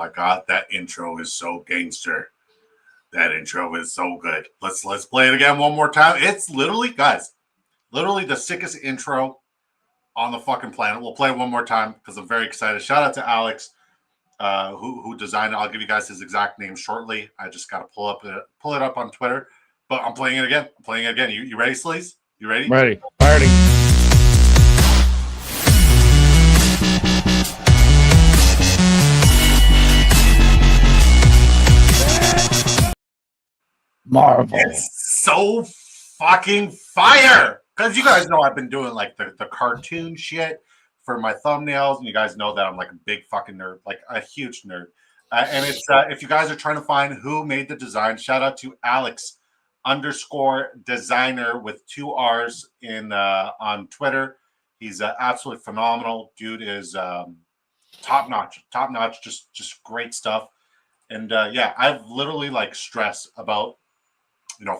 my God, that intro is so gangster. That intro is so good. Let's play it again one more time. It's literally, guys, literally the sickest intro on the fucking planet. We'll play it one more time because I'm very excited. Shout out to Alex, who designed it. I'll give you guys his exact name shortly. I just got to pull it up on Twitter. But I'm playing it again. You ready, Sleaze? You ready? Ready. Party. Marvel. It's so fucking fire. Because you guys know I've been doing like the cartoon shit for my thumbnails. And you guys know that I'm like a big fucking nerd, like a huge nerd. And it's if you guys are trying to find who made the design, shout out to Alex_designer with 2 R's in on Twitter. He's absolutely phenomenal. Dude is top notch, just great stuff. And yeah, I've literally like stressed about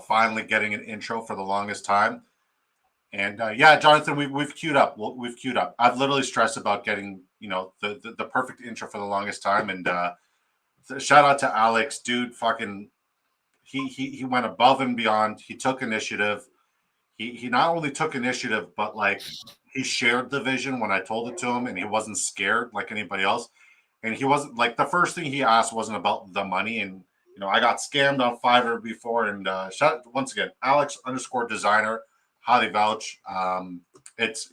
finally getting an intro for the longest time. And yeah, Jonathan, we've queued up. We've queued up. I've literally stressed about getting the perfect intro for the longest time. And shout out to Alex, dude. Fucking, he went above and beyond. He took initiative. He not only took initiative, but like he shared the vision when I told it to him, and he wasn't scared like anybody else. And he wasn't like the first thing he asked wasn't about the money. And I got scammed on Fiverr before. And shout out once again, Alex_designer, highly vouch. It's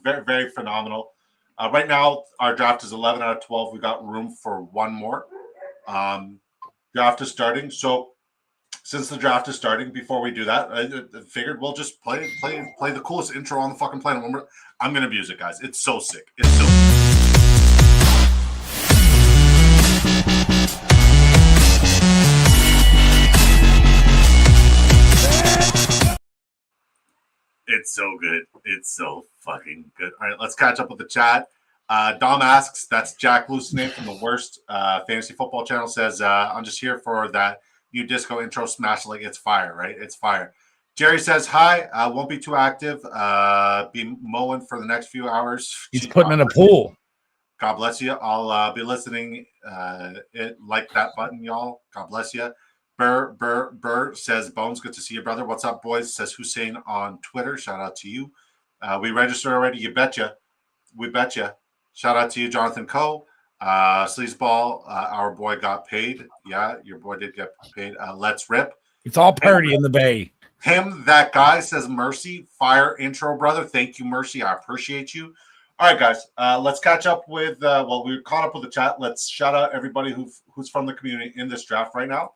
very, very phenomenal. Right now, our draft is 11 out of 12. We got room for one more. Draft is starting. So since the draft is starting, before we do that, I figured we'll just play the coolest intro on the fucking planet. I'm going to abuse it, guys. It's so sick. It's so sick. It's so good. It's so fucking good. All right, let's catch up with the chat. Dom asks, that's Jack Lucenate from the Worst Fantasy Football Channel, says, I'm just here for that new disco intro smash like it's fire, right? It's fire. Jerry says, hi, won't be too active. Be mowing for the next few hours. He's putting in a pool. God bless you. I'll be listening. Like that button, y'all. God bless you. Burr says, Bones, good to see you, brother. What's up, boys? Says Hussein on Twitter. Shout out to you. We registered already. You betcha. We betcha. Shout out to you, Jonathan Coe. Sleazeball, our boy got paid. Yeah, your boy did get paid. Let's rip. It's all party in the Bay. Him, that guy, says Mercy. Fire intro, brother. Thank you, Mercy. I appreciate you. All right, guys. Let's catch up with, we're caught up with the chat. Let's shout out everybody who's from the community in this draft right now.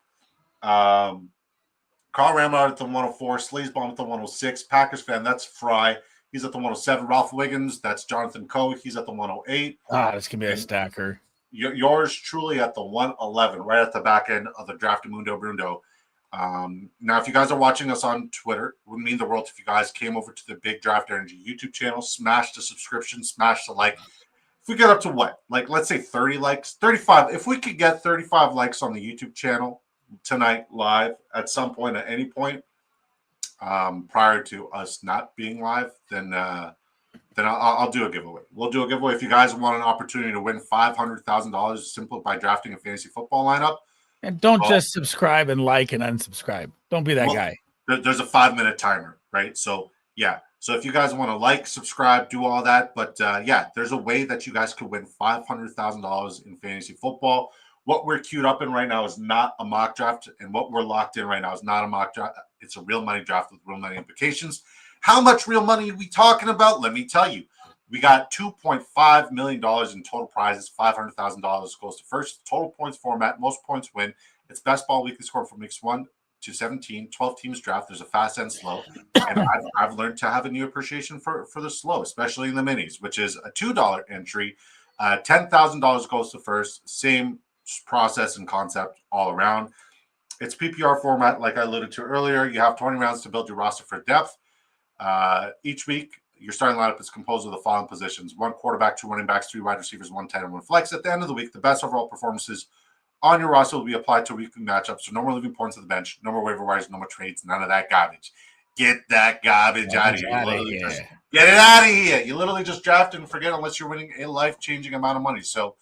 Carl Ramard at the 104, Sleazebomb at the 106, Packers fan, that's Fry. He's at the 107. Ralph Wiggins, that's Jonathan Coe. He's at the 108. This can be a stacker. Yours truly at the 111, right at the back end of the Draftamundo Brundo. Now, if you guys are watching us on Twitter, it would mean the world if you guys came over to the Big Draft Energy YouTube channel, smash the subscription, smash the like. If we get up to what? Like, let's say 30 likes, 35. If we could get 35 likes on the YouTube channel tonight live at some point, at any point, prior to us not being live, then I'll do a giveaway. We'll do a giveaway. If you guys want an opportunity to win $500,000 simply by drafting a fantasy football lineup. And don't just subscribe and like and unsubscribe. Don't be that guy. There's a 5-minute timer, right? So, yeah. So if you guys want to like, subscribe, do all that. But, yeah, there's a way that you guys could win $500,000 in fantasy football. What we're queued up in right now is not a mock draft, and what we're locked in right now is not a mock draft. It's a real money draft with real money implications. How much real money are we talking about? Let me tell you. We got $2.5 million in total prizes. $500,000 goes to first. Total points format. Most points win. It's best ball weekly score from weeks 1 to 17. 12 teams draft. There's a fast and slow. And I've learned to have a new appreciation for the slow, especially in the minis, which is a $2 entry. $10,000 goes to first. Same process and concept all around. It's PPR format, like I alluded to earlier. You have 20 rounds to build your roster for depth. Each week, your starting lineup is composed of the following positions: 1 quarterback, 2 running backs, 3 wide receivers, 1 tight end, 1 flex. At the end of the week, the best overall performances on your roster will be applied to weekly matchups. So no more leaving points at the bench, no more waiver wires, no more trades, none of that garbage. Get that garbage out of here. Get it out of here. You literally just draft and forget unless you're winning a life-changing amount of money. So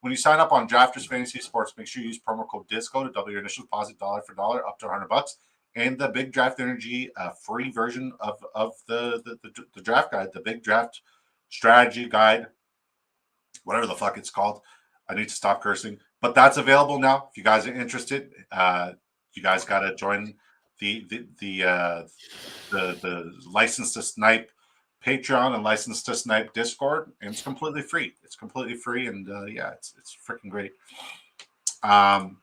When you sign up on Drafters Fantasy Sports, make sure you use promo code DISCO to double your initial deposit dollar for dollar up to $100. And the Big Draft Energy free version of the draft guide, the Big Draft Strategy Guide, whatever the fuck it's called. I need to stop cursing. But that's available now. If you guys are interested, you guys got to join the License to Snipe Patreon and License to Snipe Discord, and it's completely free. It's completely free, and it's freaking great. Jonathan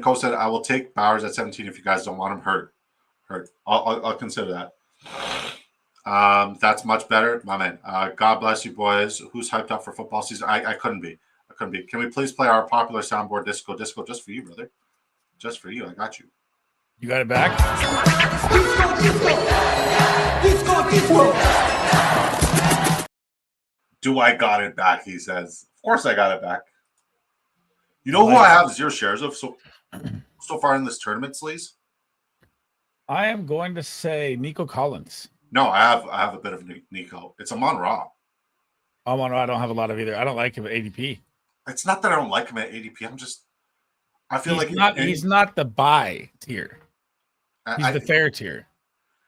Coe said, "I will take Bowers at 17 if you guys don't want him hurt. I'll consider that. That's much better, my man. God bless you, boys. Who's hyped up for football season? I couldn't be. Can we please play our popular soundboard disco just for you, brother? Just for you. I got you. You got it back? Do I got it back? He says. Of course I got it back. You know who I have 0 shares of so far in this tournament, Sleaze? I am going to say Nico Collins. No, I have a bit of Nico. It's Amon Ra. I don't have a lot of either. I don't like him at ADP. It's not that I don't like him at ADP. I feel he's not the buy tier. He's the fair tier.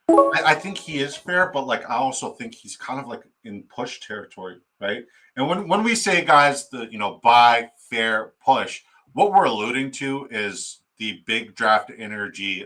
I think he is fair, but I also think he's kind of in push territory, right? And when we say, guys, buy, fair, push, what we're alluding to is the Big Draft Energy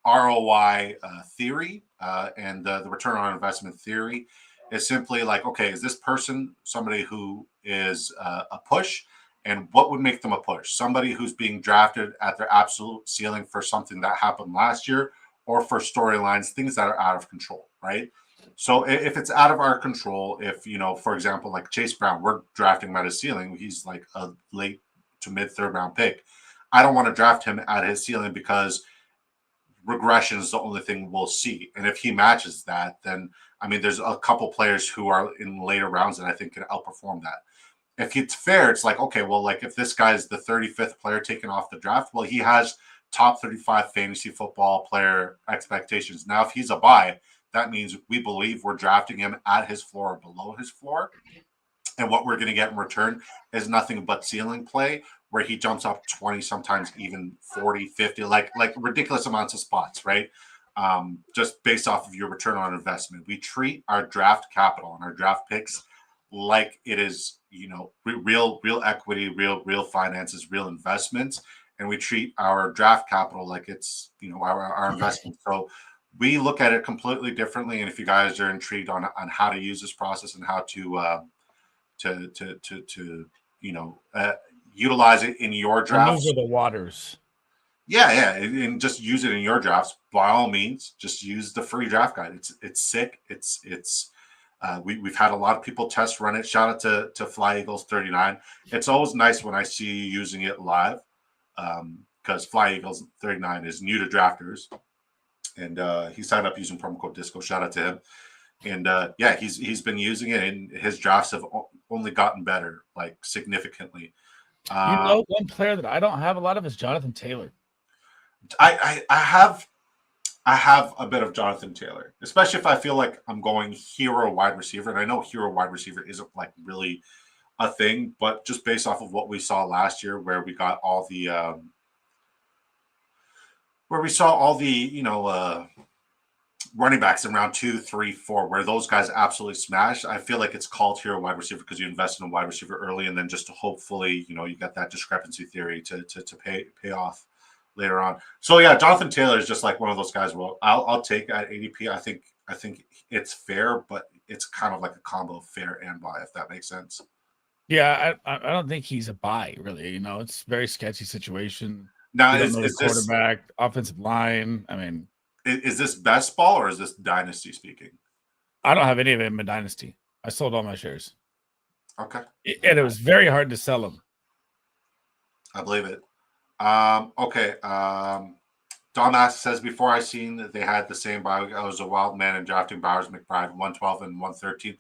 ROI theory and the return on investment theory is simply okay, is this person somebody who is a push? And what would make them a push? Somebody who's being drafted at their absolute ceiling for something that happened last year or for storylines, things that are out of control, right? So if it's out of our control, if, for example, Chase Brown, we're drafting him at his ceiling. He's a late to mid third round pick. I don't want to draft him at his ceiling because regression is the only thing we'll see. And if he matches that, then, there's a couple players who are in later rounds that I think can outperform that. If it's fair, it's okay, well, if this guy's the 35th player taken off the draft, well, he has top 35 fantasy football player expectations. Now, if he's a buy, that means we believe we're drafting him at his floor or below his floor. And what we're going to get in return is nothing but ceiling play where he jumps up 20, sometimes even 40, 50, like ridiculous amounts of spots, right? Just based off of your return on investment. We treat our draft capital and our draft picks like it is, real equity, real finances, real investments. And we treat our draft capital like it's, our investment. So we look at it completely differently. And if you guys are intrigued on how to use this process and how to utilize it in your drafts. Those are the waters. Yeah, and just use it in your drafts. By all means, just use the free draft guide. It's sick. We've had a lot of people test run it. Shout out to Fly Eagles 39. It's always nice when I see you using it live, because Fly Eagles 39 is new to drafters, and he signed up using promo code DISCO. Shout out to him. And he's been using it, and his drafts have only gotten better, significantly. One player that I don't have a lot of is Jonathan Taylor. I have a bit of Jonathan Taylor, especially if I feel like I'm going hero wide receiver. And I know hero wide receiver isn't really a thing, but just based off of what we saw last year, where we got all the running backs in round 2, 3, 4, where those guys absolutely smash. I feel like it's called hero wide receiver because you invest in a wide receiver early, and then just to hopefully, you got that discrepancy theory to pay off later on. So yeah, Jonathan Taylor is just one of those guys. Well, I'll take at ADP. I think it's fair, but it's kind of like a combo of fair and buy, if that makes sense. Yeah, I don't think he's a buy, really. It's a very sketchy situation. Now, is this quarterback, offensive line? Is this best ball or is this dynasty speaking? I don't have any of them in dynasty. I sold all my shares. Okay. And it was very hard to sell them. I believe it. Okay. Dumbass says, before I seen that they had the same buy, I was a wild man in drafting Bowers, McBride, 112 and 113.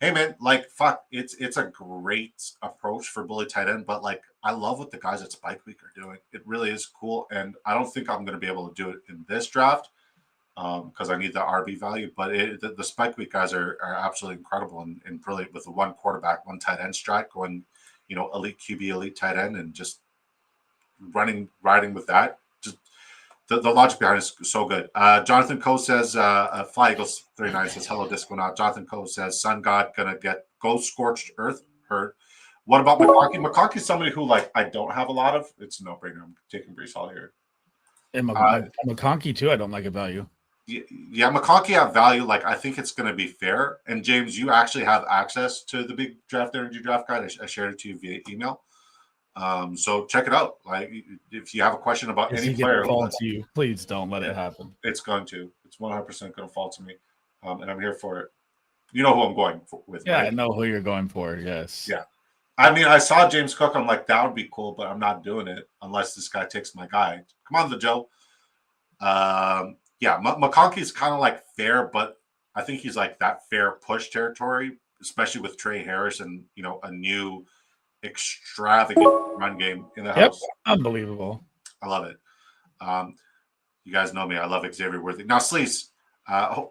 Hey man, fuck, it's a great approach for bully tight end, but I love what the guys at Spike Week are doing. It really is cool, and I don't think I'm going to be able to do it in this draft. because I need the RB value. But the spike week guys are absolutely incredible and brilliant with the one quarterback, one tight end strat going, elite QB, elite tight end, and just riding with that. Just the logic behind it is so good. Jonathan Coe says, Fly Eagles 39 says, hello, Disco Not. Jonathan Coe says, Sun God gonna go scorched earth hurt. What about McConkey? McConkey's somebody who, I don't have a lot of. It's a no-brainer. I'm taking Brees Hall here. And McConkey, too, I don't like a value. Yeah, McConkey at value, I think it's going to be fair. And, James, you actually have access to the big draft energy draft guide. I shared it to you via email. So check it out. If you have a question about any player, fall to you, please don't let it happen. It's going to. It's 100% going to fall to me, and I'm here for it. You know who I'm going with. Yeah, right? I know who you're going for. Yes. Yeah. I mean, I saw James Cook. I'm like, that would be cool, but I'm not doing it unless this guy takes my guy. Come on, the Joe. Yeah, McConkey's kind of fair, but I think he's that fair push territory, especially with Trey Harris and a new extravagant run game in the house. Unbelievable. I love it. You guys know me. I love Xavier Worthy. Now, Sleaze,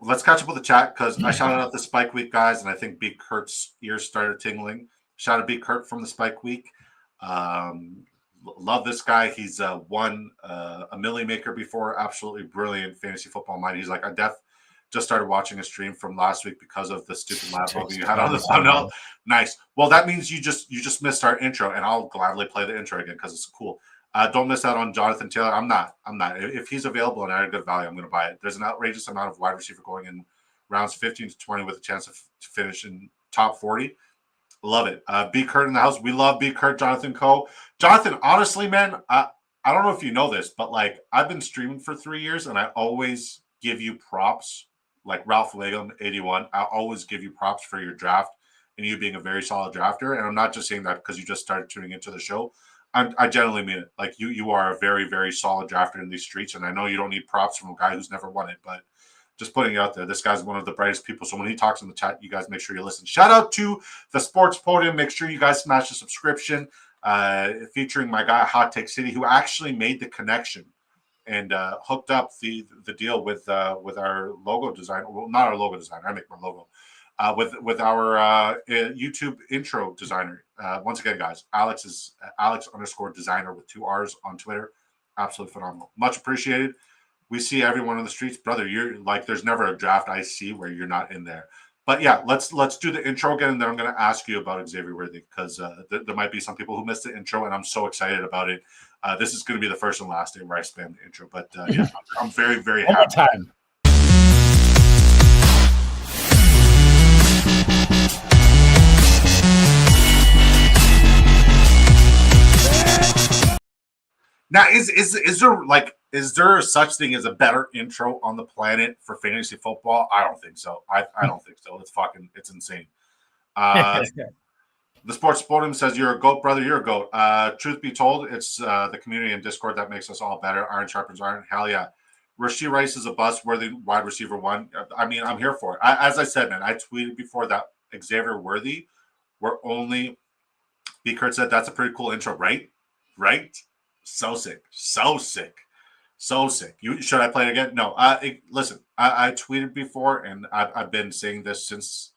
let's catch up with the chat because I shouted out the Spike Week guys, and I think B. Kurt's ears started tingling. Shout out B. Kurt from the Spike Week. Love this guy. He's won a milli maker before. Absolutely brilliant fantasy football mind. He's like, I just started watching a stream from last week because of the stupid lab logo you had on the thumbnail. Nice. Well, that means you just missed our intro, and I'll gladly play the intro again because it's cool. Don't miss out on Jonathan Taylor. I'm not. If he's available and at a good value, I'm going to buy it. There's an outrageous amount of wide receiver going in rounds 15 to 20 with a chance to finish in top 40. Love it. B. Kurt in the house. We love B. Kurt, Jonathan Coe. Jonathan, honestly, man, I don't know if you know this, but I've been streaming for 3 years and I always give you props. Like Ralph Legum, 81. I always give you props for your draft and you being a very solid drafter. And I'm not just saying that because you just started tuning into the show. I genuinely mean it. You are a very, very solid drafter in these streets. And I know you don't need props from a guy who's never won it, but just putting it out there. This guy's one of the brightest people. So when he talks in the chat, you guys make sure you listen. Shout out to the Sports Podium. Make sure you guys smash the subscription. Featuring my guy Hot Take City, who actually made the connection and hooked up the deal with our logo design. Well, not our logo designer. I make my logo. With our YouTube intro designer. Once again, guys, Alex is Alex_designer with 2 R's on Twitter. Absolutely phenomenal. Much appreciated. We see everyone in the streets, brother. You're there's never a draft I see where you're not in there. But yeah, let's do the intro again, and then I'm going to ask you about Xavier Worthy because there might be some people who missed the intro, and I'm so excited about it. This is going to be the first and last day where I spam the intro, but yeah, I'm very, very happy. Time. Now, is there such thing as a better intro on the planet for fantasy football? I don't think so. I don't think so. It's insane. The Sports Podium says you're a goat, brother. You're a goat. Truth be told, it's the community and Discord that makes us all better. Iron sharpens iron. Hell yeah. Rashee Rice is a bust. Worthy wide receiver 1. I mean, I'm here for it. As I said, man, I tweeted before that Xavier Worthy were only. B. Kurt said that's a pretty cool intro, right? Right? So sick. Should I play it again? No. Listen, I tweeted before, and I've been saying this since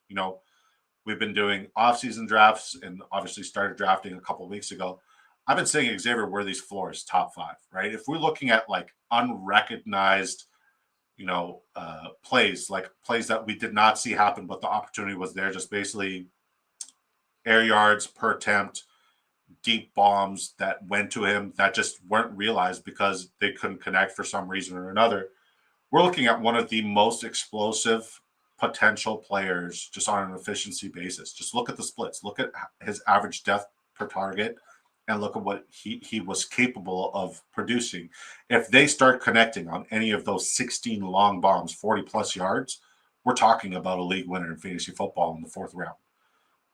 we've been doing off-season drafts, and obviously started drafting a couple of weeks ago. I've been saying Xavier Worthy's floor is top 5, right? If we're looking at unrecognized, plays, plays that we did not see happen, but the opportunity was there, just basically air yards per attempt, deep bombs that went to him that just weren't realized because they couldn't connect for some reason or another. We're looking at one of the most explosive potential players just on an efficiency basis. Just look at the splits. Look at his average depth per target and look at what he was capable of producing. If they start connecting on any of those 16 long bombs, 40-plus yards, we're talking about a league winner in fantasy football in the 4th round.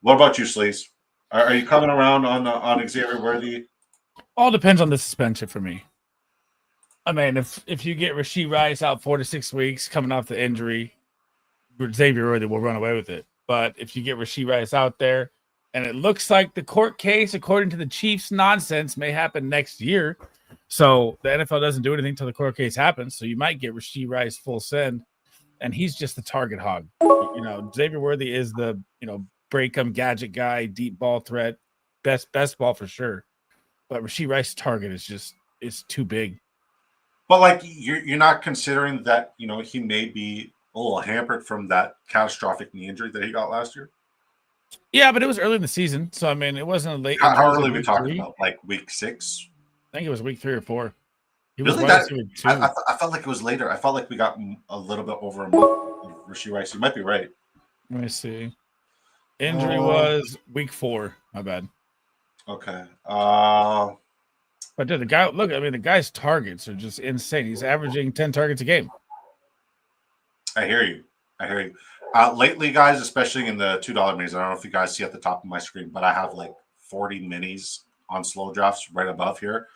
What about you, Sleaze? Are you coming around on Xavier Worthy? All depends on the suspension for me. I mean, if you get Rashee Rice out 4 to 6 weeks coming off the injury, Xavier Worthy will run away with it. But if you get Rashee Rice out there, and it looks like the court case, according to the Chiefs' nonsense, may happen next year, So the NFL doesn't do anything until the court case happens. So you might get Rashee Rice full send, and he's just the target hog. Xavier Worthy is the break 'em gadget guy, deep ball threat, best ball for sure. But Rashee Rice's target is too big. But like you're not considering that he may be a little hampered from that catastrophic knee injury that he got last year. Yeah, but it was early in the season, so I mean, it wasn't a late. How early are we talking about? Like week 6? I think it was week 3 or 4. He really? was Week 2. I felt like it was later. I felt like we got a little bit over a month of Rashee Rice. You might be right. Let me see. Injury was week 4. My bad. Okay. But dude, the guy's targets are just insane. He's averaging 10 targets a game. I hear you. Lately, guys, especially in the $2 minis, I don't know if you guys see at the top of my screen, but I have like 40 minis on slow drafts right above here.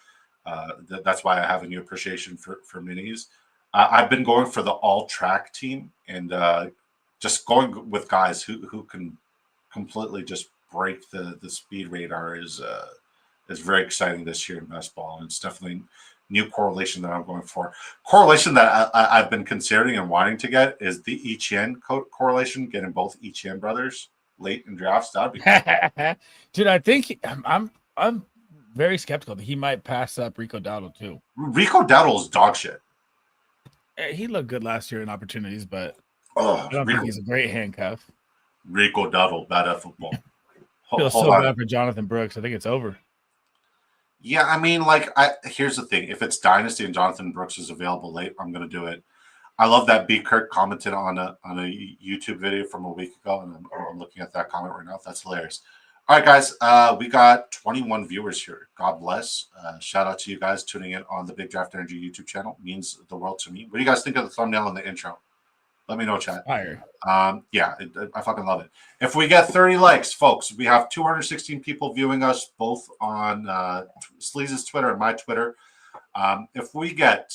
That's why I have a new appreciation for minis. I've been going for the all track team and just going with guys who can completely just break the speed radar is very exciting this year in best ball. And it's definitely new correlation that I'm going for. Correlation that I've been considering and wanting to get is the Etienne correlation, getting both Etienne brothers late in drafts. That'd be cool. Dude, I think I'm very skeptical that he might pass up Rico Dowdle too. Rico Dowdle is dog shit. He looked good last year in opportunities, but I don't think he's a great handcuff. Rico Dowdle, bad at football. Feels so bad for Jonathan Brooks. I think it's over. Yeah, I mean, here's the thing. If it's Dynasty and Jonathan Brooks is available late, I'm going to do it. I love that B. Kirk commented on a YouTube video from a week ago, and I'm looking at that comment right now. That's hilarious. All right, guys, we got 21 viewers here. God bless. Shout out to you guys tuning in on the Big Draft Energy YouTube channel. It means the world to me. What do you guys think of the thumbnail and the intro? Let me know, chat. Fire. Yeah, I fucking love it. If we get 30 likes, folks, we have 216 people viewing us both on Sleaze's Twitter and my Twitter. If we get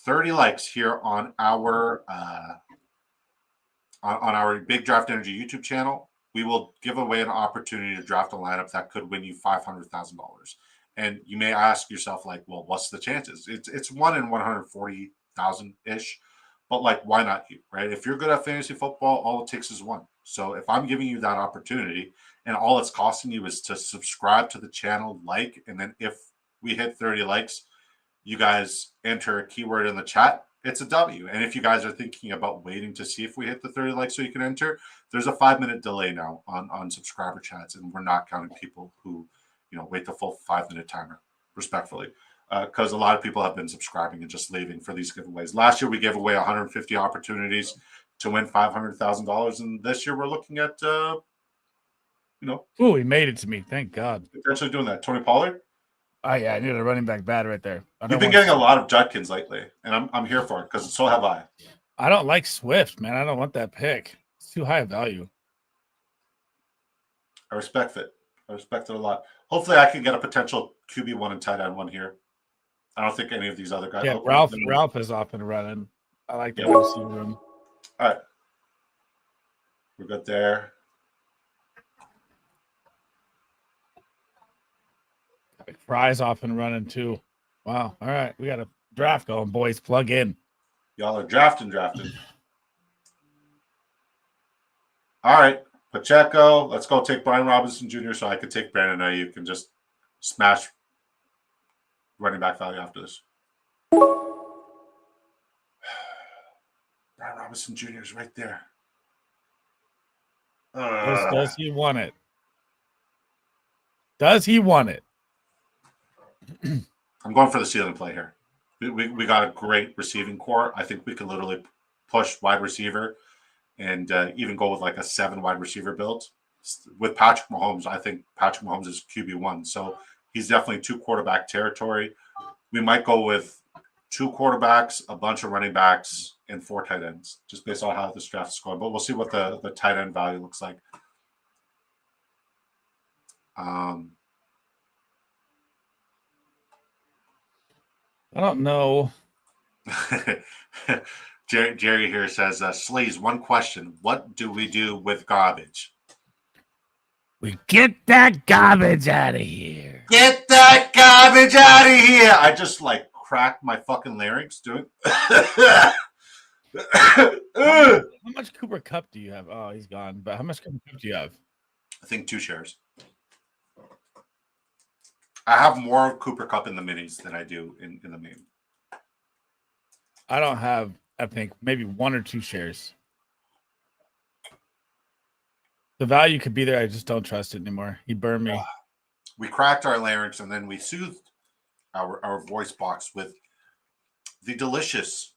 30 likes here on our Big Draft Energy YouTube channel, we will give away an opportunity to draft a lineup that could win you $500,000. And you may ask yourself, like, well, what's the chances? It's 1 in 140,000 ish. But why not you, right? If you're good at fantasy football, all it takes is 1. So if I'm giving you that opportunity and all it's costing you is to subscribe to the channel, and then if we hit 30 likes, you guys enter a keyword in the chat, it's a W. And if you guys are thinking about waiting to see if we hit the 30 likes so you can enter, there's a 5-minute delay now on subscriber chats, and we're not counting people who, wait the full 5-minute timer, respectfully. Because a lot of people have been subscribing and just leaving for these giveaways. Last year, we gave away 150 opportunities to win $500,000. And this year, we're looking at, Oh, he made it to me. Thank God. Potentially doing that. Tony Pollard? Oh, yeah. I need a running back bad right there. You've been getting a lot of Judkins lately. And I'm here for it because so have I. I don't like Swift, man. I don't want that pick. It's too high a value. I respect it. I respect it a lot. Hopefully, I can get a potential QB1 and tight end 1 here. I don't think any of these other guys. Yeah, Ralph is off and running. I like the receiver room. All right. We're good there. Fry's off and running too. Wow. All right. We got a draft going, boys. Plug in. Y'all are drafting. All right. Pacheco. Let's go take Brian Robinson Jr. so I could take Brandon Ayuk and just smash running back value after this. Brian Robinson Jr. is right there. Does he want it? Does he want it? I'm going for the ceiling play here. We got a great receiving core. I think we can literally push wide receiver and even go with a 7 wide receiver build. With Patrick Mahomes, I think Patrick Mahomes is QB1. So he's definitely 2 quarterback territory. We might go with 2 quarterbacks, a bunch of running backs, and 4 tight ends, just based on how this draft is going. But we'll see what the tight end value looks like. I don't know. Jerry here says, Sleaze, one question. What do we do with garbage? We get that garbage out of here. Get that garbage out of here. I just like cracked my fucking larynx doing. How much Cooper Cup do you have? Oh, he's gone. But how much Cooper Cup do you have? I think 2 shares. I have more Cooper Cup in the minis than I do in the main. I don't have, I think, maybe 1 or 2 shares. The value could be there. I just don't trust it anymore. He burned me. We cracked our larynx and then we soothed our voice box with the delicious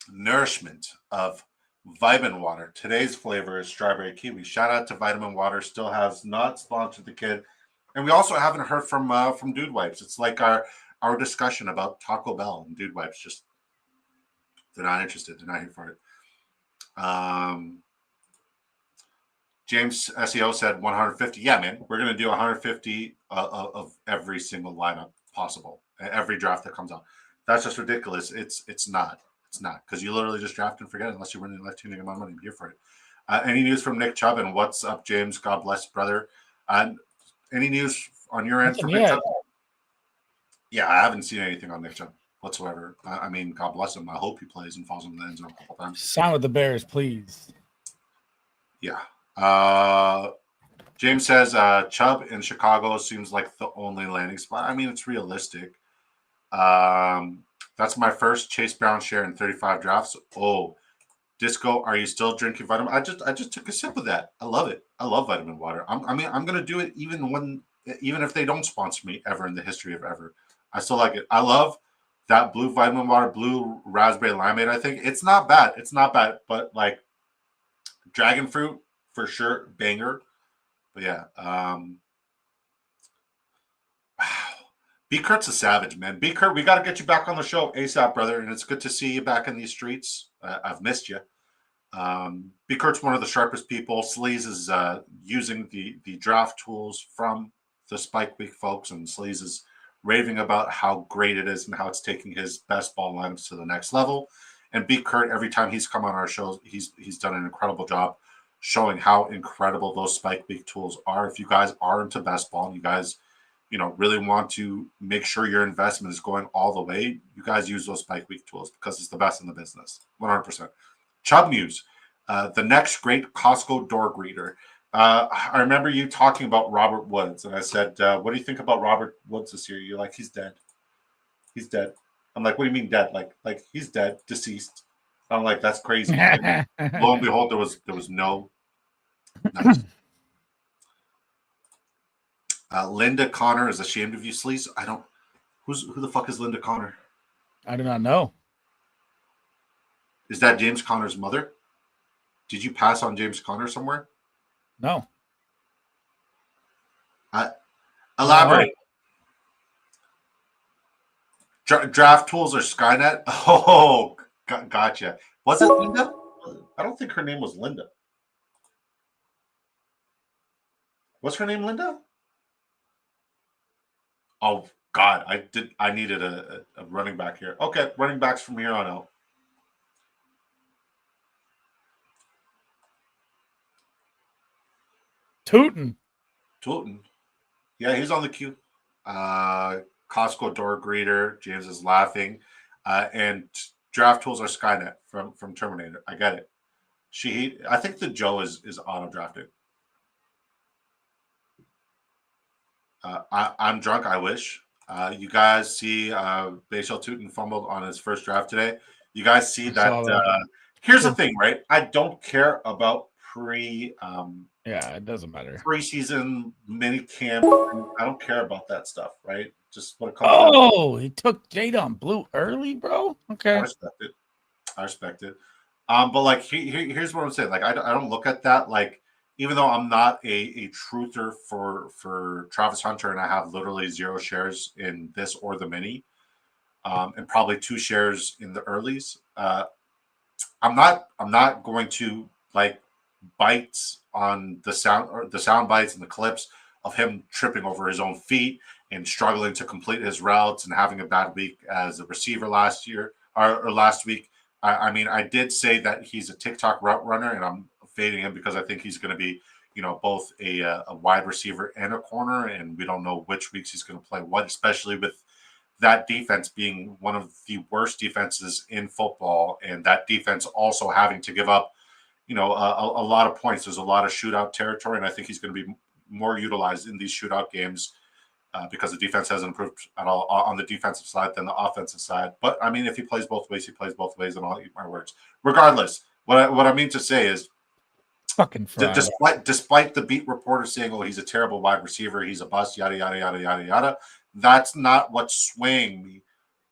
nourishment of vitamin water. Today's flavor is strawberry kiwi. Shout out to Vitamin Water. Still has not sponsored the kid. And we also haven't heard from Dude Wipes. It's like our discussion about Taco Bell and Dude Wipes. Just they're not interested. They're not here for it. James SEO said 150. Yeah, man, we're gonna do 150 of every single lineup possible. Every draft that comes out. That's just ridiculous. It's not. It's not, because you literally just draft and forget unless you're winning life tuning my money. I'm here for it. Any news from Nick Chubb? And what's up, James? God bless, brother. Any news on your end from Nick Chubb? Yeah, I haven't seen anything on Nick Chubb whatsoever. I mean, God bless him. I hope he plays and falls in the end zone a couple times. Sign with the Bears, please. Yeah. James says Chubb in Chicago seems like the only landing spot. I mean, it's realistic. That's my first Chase Brown share in 35 drafts. Oh, Disco, are you still drinking vitamin? I just took a sip of that. I love it. I love vitamin water. I'm gonna do it even if they don't sponsor me ever in the history of ever. I still like it. I love that blue vitamin water, blue raspberry limeade. I think it's not bad. It's not bad, but like dragon fruit for sure, banger. But yeah, B. Kurt's a savage, man. B. Kurt, we got to get you back on the show ASAP, brother. And it's good to see you back in these streets. I've missed you. B. Kurt's one of the sharpest people. Sleaze is using the draft tools from the Spike Week folks, and Sleaze is raving about how great it is and how it's taking his best ball lineups to the next level. And B. Kurt, every time he's come on our shows, he's done an incredible job showing how incredible those Spike Week tools are. If you guys are into best ball and you guys really want to make sure your investment is going all the way, you guys use those Spike Week tools because it's the best in the business. 100%. Chubb news. The next great Costco door greeter. I remember you talking about Robert Woods, and I said, what do you think about Robert Woods this year? You're like, he's dead. He's dead. I'm like, what do you mean dead? Like he's dead, deceased. I'm like, that's crazy. Lo and behold, there was no. Linda Connor is ashamed of you, Sleaze. I don't. Who the fuck is Linda Connor? I do not know. Is that James Connor's mother? Did you pass on James Conner somewhere? No. Elaborate. Draft tools or Skynet? Oh, gotcha. Was it Linda? I don't think her name was Linda. What's her name, Linda? Oh God, I needed a running back here. Okay, running backs from here on out. Tootin. Yeah, he's on the queue. Costco door greeter. James is laughing. And draft tools are Skynet from Terminator. I get it. I think the Joe is auto drafted. I'm drunk. I wish. You guys see Bayshell Tootin fumbled on his first draft today. You guys see that. Here's the thing, right? I don't care about yeah, it doesn't matter. Preseason mini camp. I don't care about that stuff, right? Just what it comes. Oh, he took Jadon Blue early, bro. Okay, I respect it. But like, here's what I'm saying. Like, I don't look at that. Like, even though I'm not a truther for Travis Hunter, and I have literally 0 shares in this or the mini, and probably 2 shares in the earlies. I'm not going to like bite on the sound bites and the clips of him tripping over his own feet and struggling to complete his routes and having a bad week as a receiver last year or last week. I mean, I did say that he's a TikTok route runner, and I'm fading him because I think he's going to be, both a wide receiver and a corner, and we don't know which weeks he's going to play what, especially with that defense being one of the worst defenses in football, and that defense also having to give up, a lot of points. There's a lot of shootout territory, and I think he's going to be more utilized in these shootout games because the defense hasn't improved at all on the defensive side than the offensive side. But, I mean, if he plays both ways, he plays both ways, and I'll eat my words. Regardless, what I mean to say is, fucking fraud. Despite the beat reporter saying, "Oh, he's a terrible wide receiver, he's a bust," yada yada yada yada yada, that's not what's swaying me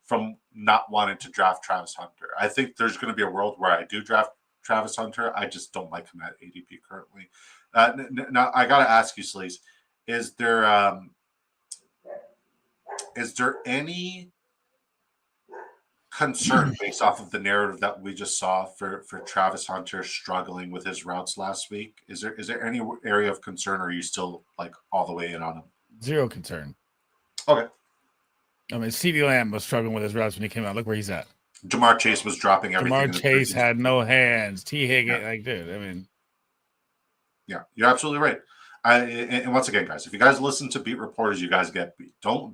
from not wanting to draft Travis Hunter. I think there's going to be a world where I do draft Travis Hunter. I just don't like him at ADP currently. Now I got to ask you, Sleaze, is there any concern based off of the narrative that we just saw for Travis Hunter struggling with his routes last week? Is there any area of concern, or are you still like all the way in on him? Zero concern. Okay. I mean, CeeDee Lamb was struggling with his routes when he came out. Look where he's at. Jamar Chase was dropping everything. Jamar Chase had no hands. T. Higgins, dude, I mean. Yeah, you're absolutely right. And once again, guys, if you guys listen to beat reporters, you guys get beat. Don't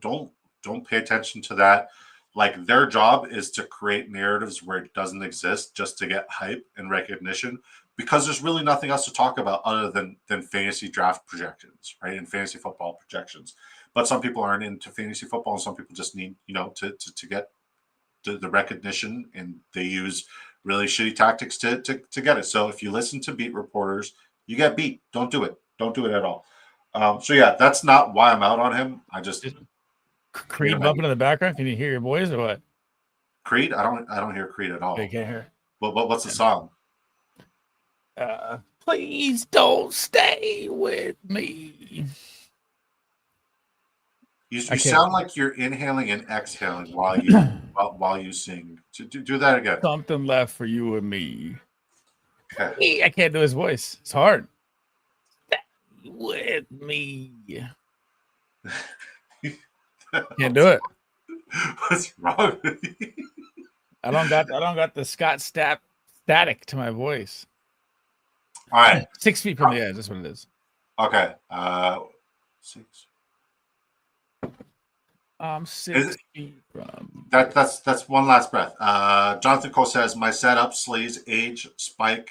pay attention to that. Like, their job is to create narratives where it doesn't exist just to get hype and recognition, because there's really nothing else to talk about other than fantasy draft projections, right? And fantasy football projections. But some people aren't into fantasy football, and some people just need, to get the recognition, and they use really shitty tactics to get it. So if you listen to beat reporters, you get beat. Don't do it. Don't do it at all. So yeah, that's not why I'm out on him. I just Creed bumping in the background. Can you hear your boys or what? Creed? I don't hear Creed at all. You can't hear. What's the song? Please don't stay with me. You sound like you're inhaling and exhaling while you sing. Do that again. Something left for you and me. Okay. I can't do his voice. It's hard. Stay with me. Can't do it. What's wrong with you? I don't got the Scott static to my voice. All right. 6 feet from the edge. That's what it is. Okay. 6. I'm 6 feet from. That's one last breath. Jonathan Cole says, my setup: Sleaze, age, spike,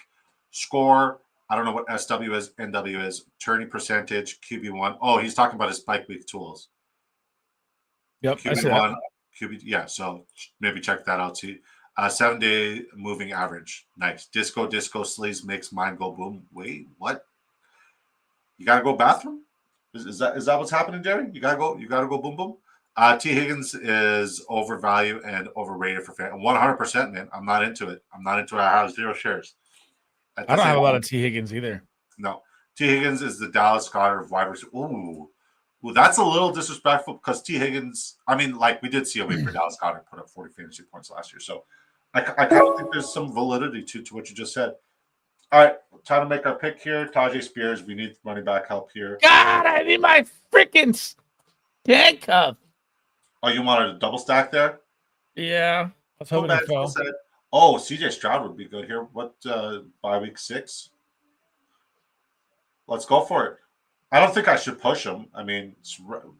score. I don't know what SW is, NW is, turning percentage, QB1. Oh, he's talking about his spike week tools. Yep, QB1, QB. Yeah, so maybe check that out too. 7-day moving average. Nice. Disco Sleaze makes mine go boom. Wait, what? You gotta go bathroom? Is that what's happening, Jerry? You gotta go boom boom. T. Higgins is overvalued and overrated for fan. 100%, man. I'm not into it. I have 0 shares. I don't have a lot of T. Higgins either. No. T. Higgins is the Dallas Goedert of wide receiver. Ooh, that's a little disrespectful because T. Higgins, I mean, like, we did see a week for Dallas Goedert put up 40 fantasy points last year. So I kind of think there's some validity to what you just said. All right, time to make our pick here. Tajay Spears, we need running back help here. God, I need my freaking handcuff. Oh, you wanted a double stack there? Yeah. I was hoping it fell. Oh, CJ Stroud would be good here. What, by week 6? Let's go for it. I don't think I should push him. I mean, still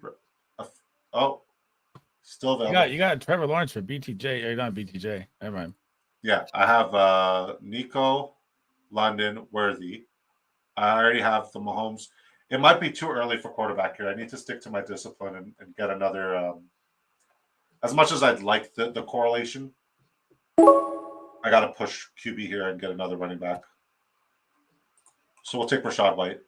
there. You got Trevor Lawrence for BTJ. Or not BTJ. Never mind. Yeah, I have Nico, London, Worthy. I already have the Mahomes. It might be too early for quarterback here. I need to stick to my discipline and get another. As much as I'd like the correlation, I got to push QB here and get another running back. So we'll take Rachaad White.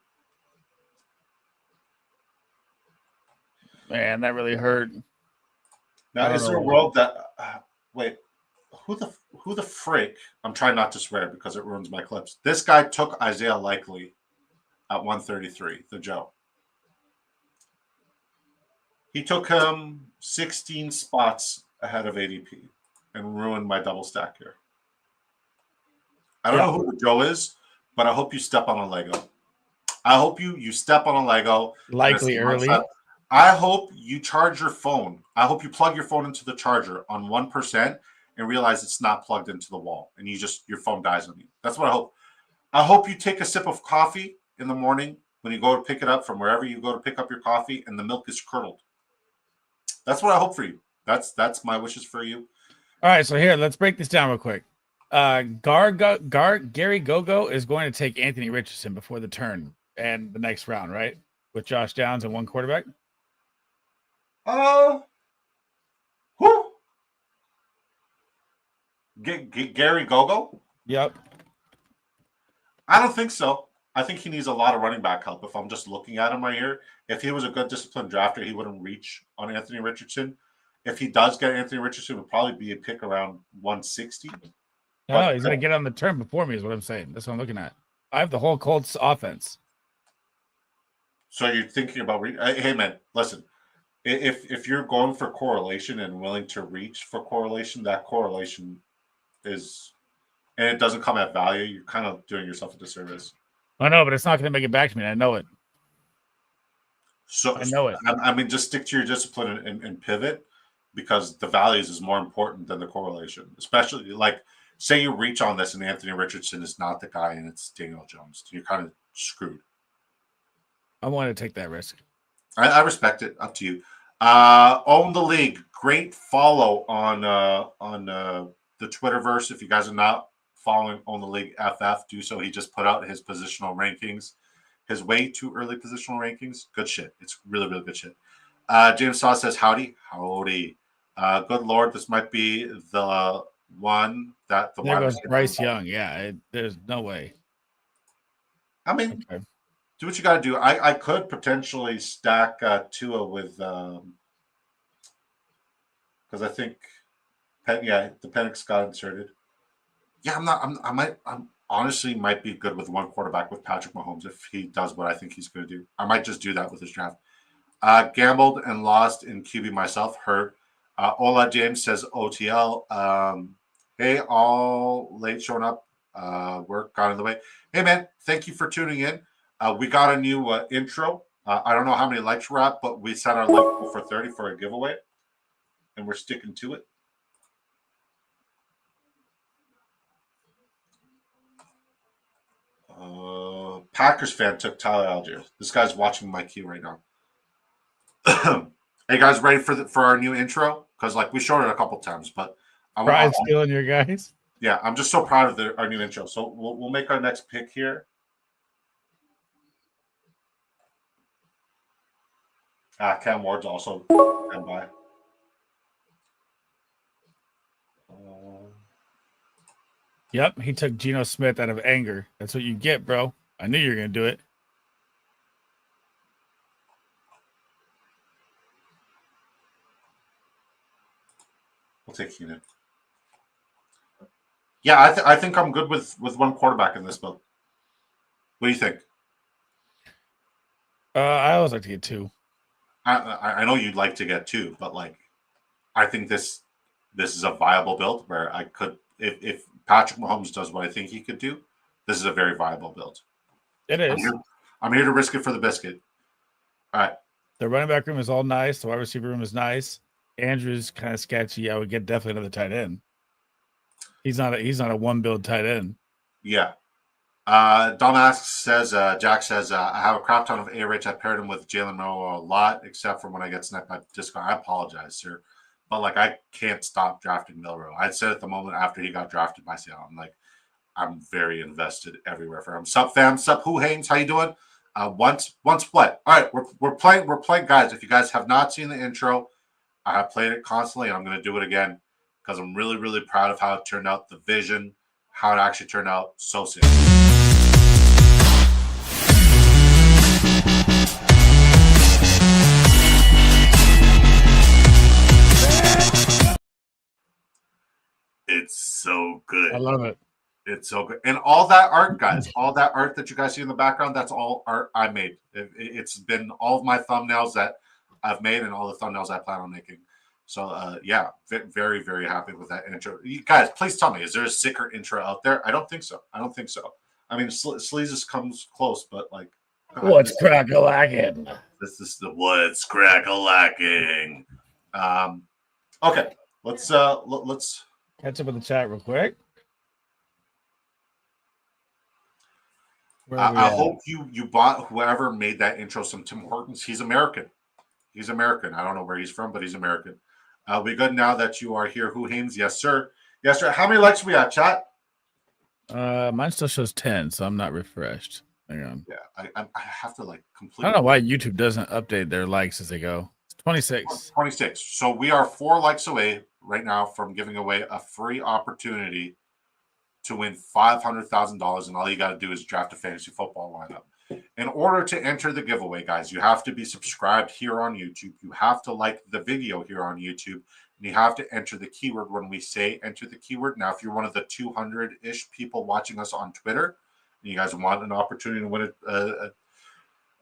Man, that really hurt. Now, is there a world that wait? Who the frick? I'm trying not to swear because it ruins my clips. This guy took Isaiah Likely at 133. The Joe. He took him 16 spots ahead of ADP and ruined my double stack here. I don't know who the Joe is, but I hope you step on a Lego. I hope you step on a Lego. Likely early. I hope you charge your phone. I hope you plug your phone into the charger on 1% and realize it's not plugged into the wall and your phone dies on you. That's what I hope. I hope you take a sip of coffee in the morning when you go to pick it up from wherever you go to pick up your coffee, and the milk is curdled. That's what I hope for you. That's my wishes for you. All right, so here, let's break this down real quick. Gary Gogo is going to take Anthony Richardson before the turn and the next round, right? With Josh Downs and one quarterback. Who? Gary Gogo? Yep. I don't think so. I think he needs a lot of running back help. If I'm just looking at him right here, if he was a good disciplined drafter, he wouldn't reach on Anthony Richardson. If he does get Anthony Richardson, it would probably be a pick around 160. No, he's going to get on the turn before me is what I'm saying. That's what I'm looking at. I have the whole Colts offense. So you're thinking about hey man, listen. If you're going for correlation and willing to reach for correlation, that correlation is, and it doesn't come at value, you're kind of doing yourself a disservice. I know, but it's not going to make it back to me. I know it. So I know it. I mean, just stick to your discipline and pivot, because the values is more important than the correlation. Especially like, say you reach on this and Anthony Richardson is not the guy and it's Daniel Jones. You're kind of screwed. I want to take that risk. I respect it. Up to you. Own the League. Great follow on the Twitterverse. If you guys are not following Own the League FF, do so. He just put out his positional rankings, his way too early positional rankings. Good shit. It's really, really good shit. James Saw says, howdy. Good Lord, this might be the one that the there goes Bryce Young. Yeah, there's no way. I mean, okay. Do what you got to do. I could potentially stack Tua with because I think the Penix got inserted. Yeah, I'm honestly might be good with one quarterback with Patrick Mahomes if he does what I think he's going to do. I might just do that with his draft. Gambled and lost in QB myself. Heard. Ola James says OTL. Hey, all late showing up. Work got in the way. Hey, man, thank you for tuning in. We got a new intro. I don't know how many likes we're at, but we set our like goal for 30 for a giveaway, and we're sticking to it. Packers fan took Tyler Algier. This guy's watching my queue right now. Are you guys ready for our new intro? Because like we showed it a couple times, but I'm stealing your guys. Yeah, I'm just so proud of our new intro. So we'll make our next pick here. Cam Ward's also stand by. Yep, he took Geno Smith out of anger. That's what you get, bro. I knew you were going to do it. We'll take Keenan. Yeah, I think I'm good with one quarterback in this build. What do you think? I always like to get two. I know you'd like to get two, but like, I think this is a viable build where I could, if Patrick Mahomes does what I think he could do, this is a very viable build. It is. I'm here to risk it for the biscuit. All right. The running back room is all nice. The wide receiver room is nice. Andrew's kind of sketchy. I would get definitely another tight end. He's not a one build tight end. Yeah. Jack says, I have a crap ton of A-Rich. I paired him with Jalen Moore a lot, except for when I get sniped by Disco. I apologize, sir. But, like, I can't stop drafting Milrow. I'd said at the moment after he got drafted by Seattle, I'm very invested everywhere for him. Sup, fam? Sup, Who Hames? How you doing? Once what? All right, we're playing, guys. If you guys have not seen the intro, I have played it constantly, and I'm going to do it again because I'm really, really proud of how it turned out, the vision, how it actually turned out. So sick. It's so good. I love it. It's so good. And all that art, guys, all that art that you guys see in the background, that's all art I made. It's been all of my thumbnails that I've made and all the thumbnails I plan on making. So, yeah, very, very happy with that intro. You guys, please tell me, is there a sicker intro out there? I don't think so. I mean, Sleazus comes close, but like, what's crack-a-lacking? This is the what's crack-a-lacking. Okay, let's catch up with the chat real quick. Where are we I at? hope you bought whoever made that intro some Tim Hortons. He's American. He's American. I don't know where he's from, but he's American. We good now that you are here. Who Haynes? Yes, sir. Yes, sir. How many likes we at, chat? Mine still shows 10, so I'm not refreshed. Hang on. Yeah, I have to like I completely. don't know why YouTube doesn't update their likes as they go. It's 26. 26. So we are 4 likes away right now from giving away a free opportunity to win $500,000, and all you got to do is draft a fantasy football lineup. In order to enter the giveaway, guys, you have to be subscribed here on YouTube. You have to like the video here on YouTube, and you have to enter the keyword when we say enter the keyword. Now, if you're one of the 200-ish people watching us on Twitter, and you guys want an opportunity to win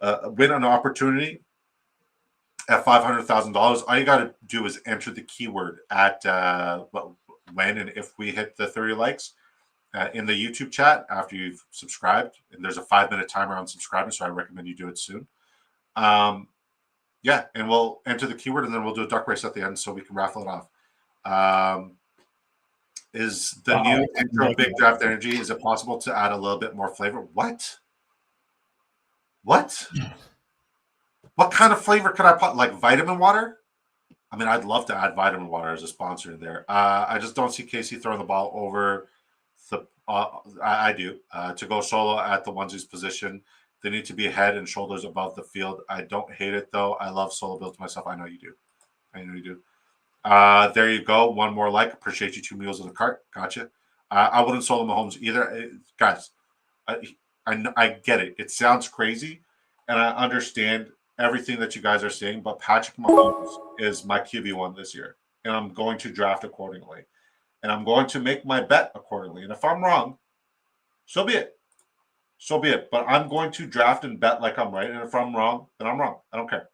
an opportunity at $500,000, all you got to do is enter the keyword at when and if we hit the 30 likes. In the YouTube chat after you've subscribed, and there's a 5-minute timer on subscribing, so I recommend you do it soon. Yeah, and we'll enter the keyword, and then we'll do a duck race at the end so we can raffle it off. Is the new intro Big Draft Energy? Is it possible to add a little bit more flavor? What? What kind of flavor could I put? Like vitamin water? I mean, I'd love to add vitamin water as a sponsor there. I just don't see Casey throwing the ball over. I do. To go solo at the onesies position, they need to be head and shoulders above the field. I don't hate it, though. I love solo builds myself. I know you do. There you go. One more like. Appreciate you. 2 meals in the cart. Gotcha. I wouldn't solo Mahomes either. Guys, I get it. It sounds crazy, and I understand everything that you guys are saying, but Patrick Mahomes is my QB1 this year, and I'm going to draft accordingly. And I'm going to make my bet accordingly. And if I'm wrong, so be it. So be it. But I'm going to draft and bet like I'm right. And if I'm wrong, then I'm wrong. I don't care.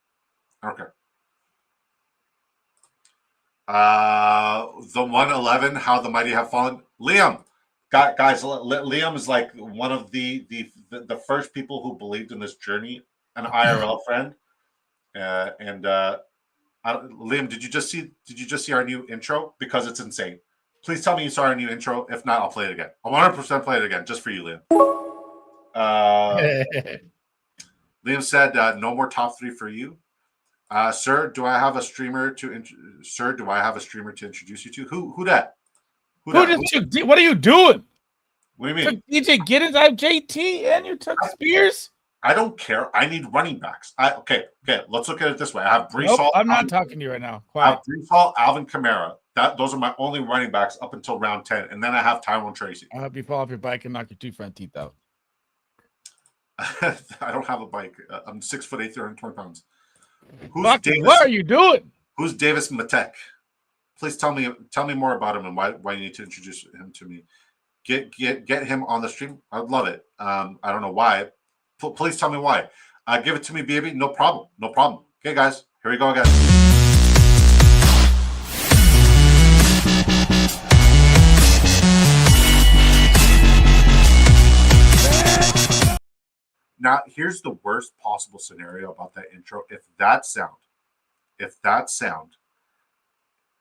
The 111, How the Mighty Have Fallen. Liam. Guys, Liam is like one of the first people who believed in this journey, an IRL friend. Liam, did you just see our new intro? Because it's insane. Please tell me you saw our new intro. If not, I'll play it again. I'll 100% play it again, just for you, Liam. Liam said, "No more top 3 for you, sir. Do I have a streamer to introduce you to? Who that? What are you doing? What do you mean? DJ Giddens, I have JT, and you took Spears. I don't care. I need running backs. Okay. Let's look at it this way. I have Brees Hall. I'm not talking to you right now. Quiet. I have Brees Hall, Alvin Kamara. Those are my only running backs up until round 10, and then I have Tyrone Tracy. I hope you fall off your bike and knock your 2 front teeth out. I don't have a bike. I'm 6'8", 320 pounds. What are you doing? Who's Davis Matek? Please tell me more about him and why you need to introduce him to me. Get him on the stream. I'd love it. I don't know why. Please tell me why. Give it to me, baby. No problem. Okay, guys. Here we go again. Now, here's the worst possible scenario about that intro. If that sound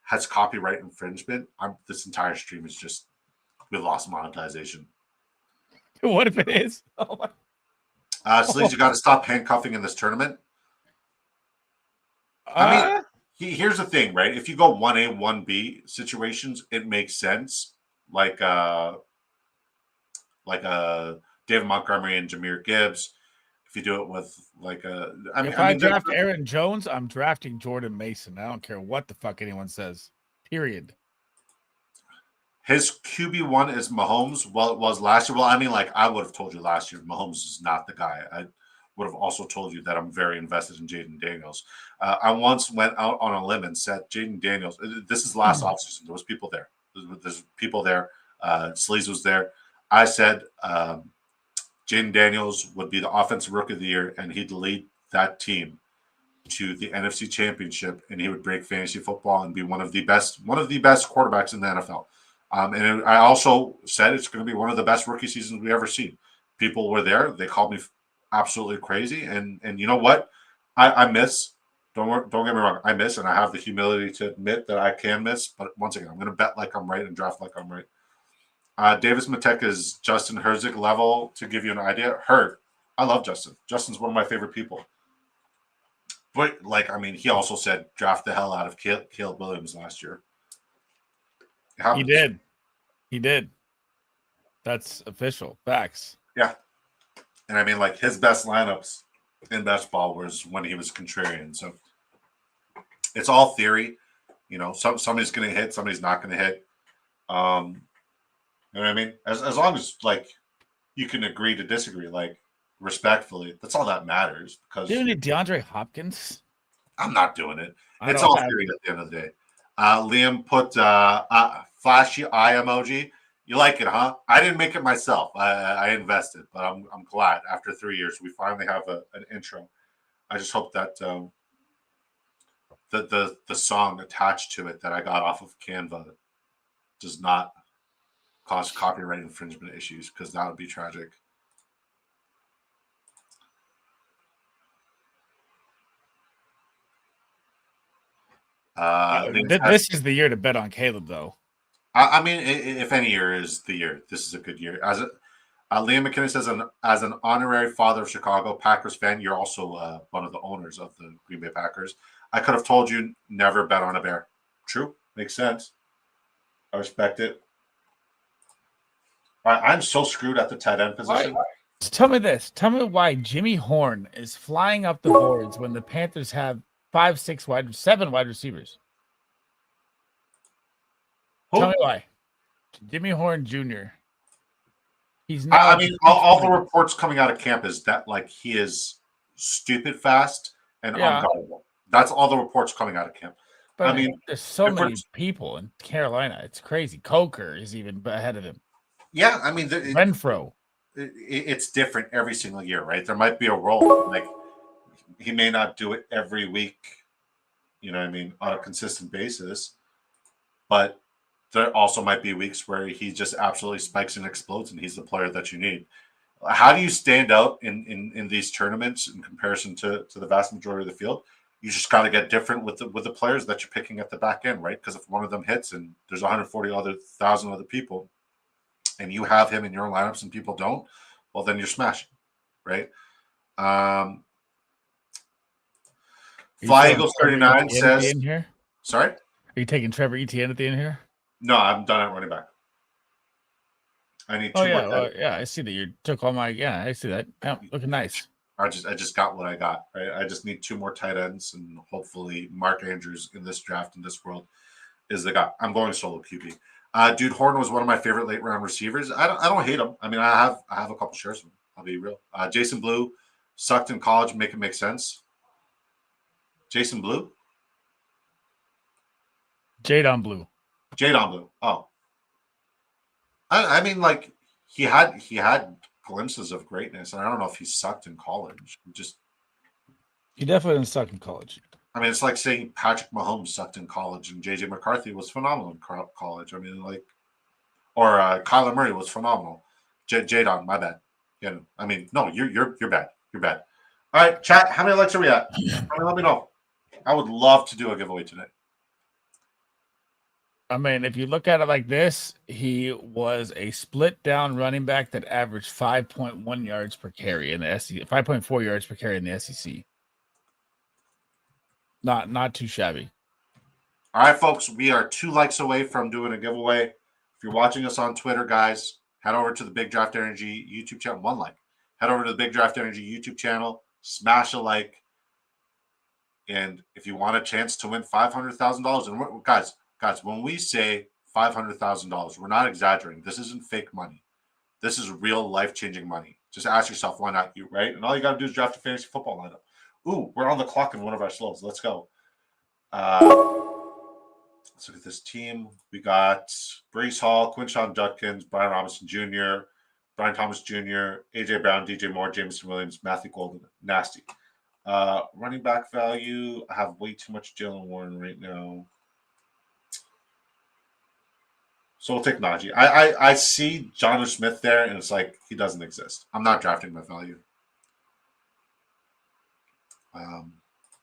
has copyright infringement, this entire stream is just, we lost monetization. What if it is? Oh my. Sleaze, you got to stop handcuffing in this tournament. I mean, here's the thing, right? If you go 1A, 1B situations, it makes sense. Like David Montgomery and Jahmyr Gibbs. If you do it with if I draft Aaron Jones, I'm drafting Jordan Mason. I don't care what the fuck anyone says. Period. His QB1 is Mahomes. Well, it was last year. Well, I mean, I would have told you last year, Mahomes is not the guy. I would have also told you that I'm very invested in Jaden Daniels. I once went out on a limb and said Jaden Daniels. This is last offseason. There was people there. There's people there. Sleaze was there. I said Jaden Daniels would be the offensive rookie of the year, and he'd lead that team to the NFC Championship, and he would break fantasy football and be one of the best quarterbacks in the NFL. And I also said it's going to be one of the best rookie seasons we ever seen. People were there; they called me absolutely crazy, and you know what? I miss. Don't get me wrong. I miss, and I have the humility to admit that I can miss. But once again, I'm going to bet like I'm right and draft like I'm right. Davis Matek is Justin Herzig level, to give you an idea. I love Justin. Justin's one of my favorite people. But, like, I mean, he also said draft the hell out of Caleb Williams last year. He did. He did. That's official. Facts. Yeah. And I mean, like, his best lineups in best ball was when he was contrarian. So it's all theory. You know, somebody's going to hit, somebody's not going to hit. You know what I mean? As long as, like, you can agree to disagree, like, respectfully, that's all that matters. Because doing it, DeAndre Hopkins. I'm not doing it. It's all theory at the end of the day. Liam put flashy eye emoji. You like it, huh? I didn't make it myself. I invested, but I'm glad. After 3 years, we finally have an intro. I just hope that the song attached to it that I got off of Canva does not cause copyright infringement issues, because that would be tragic. This is the year to bet on Caleb, though. I mean, if any year is the year, this is a good year. Liam McKinnon says, as an honorary father of Chicago Packers fan, you're also one of the owners of the Green Bay Packers. I could have told you never bet on a Bear. True, makes sense. I respect it. I'm so screwed at the tight end position. Tell me this. Tell me why Jimmy Horn is flying up the boards when the Panthers have 7 wide receivers. Tell me why. Jimmy Horn Jr. He's not. I mean, all the reports coming out of camp is that, like, he is stupid fast and unguardable. That's all the reports coming out of camp. But I mean, there's so many people in Carolina. It's crazy. Coker is even ahead of him. Yeah, I mean, Renfro. It's different every single year, right? There might be a role, like, he may not do it every week, you know what I mean, on a consistent basis, but there also might be weeks where he just absolutely spikes and explodes, and he's the player that you need. How do you stand out in these tournaments in comparison to the vast majority of the field? You just got to get different with the players that you're picking at the back end, right? Because if one of them hits and there's 140,000 other people, and you have him in your lineups and people don't, well, then you're smashing, right? Fly Eagles 39 says, in here? Sorry? Are you taking Trevor Etienne at the end here? No, I'm done at running back. I need two more. Yeah, I see that you took all my. Yeah, I see that. Yeah, looking nice. I just got what I got. Right? I just need 2 more tight ends, and hopefully Mark Andrews in this draft, in this world, is the guy. I'm going solo QB. Dude, Horton was one of my favorite late round receivers. I don't hate him. I mean, I have a couple shares of him. I'll be real. Jason Blue sucked in college. Make it make sense. Jason Blue. Jadon Blue. Oh, I mean, like, he had glimpses of greatness, and I don't know if he sucked in college. He definitely didn't suck in college. I mean, it's like saying Patrick Mahomes sucked in college and JJ McCarthy was phenomenal in college. I mean, like, or Kyler Murray was phenomenal. Jadon, my bad. You know, I mean, no, you're bad. You're bad. All right, chat. How many likes are we at? Let me know. I would love to do a giveaway today. I mean, if you look at it like this, he was a split down running back that averaged 5.1 yards per carry in the SEC, 5.4 yards per carry in the SEC. Not too shabby. All right, folks, we are 2 likes away from doing a giveaway. If you're watching us on Twitter, guys, head over to the Big Draft Energy YouTube channel. 1 like. Head over to the Big Draft Energy YouTube channel. Smash a like. And if you want a chance to win $500,000, and guys, when we say $500,000, we're not exaggerating. This isn't fake money. This is real life-changing money. Just ask yourself, why not you, right? And all you got to do is draft a fantasy football lineup. Ooh, we're on the clock in one of our slows. Let's go. Let's look at this team. We got Brees Hall, Quinshon Judkins, Brian Robinson Jr., Brian Thomas Jr., A.J. Brown, DJ Moore, Jameson Williams, Matthew Golden. Nasty. Running back value, I have way too much Jalen Warren right now. So we'll take Najee. I see Jonnu Smith there, and it's like he doesn't exist. I'm not drafting my value.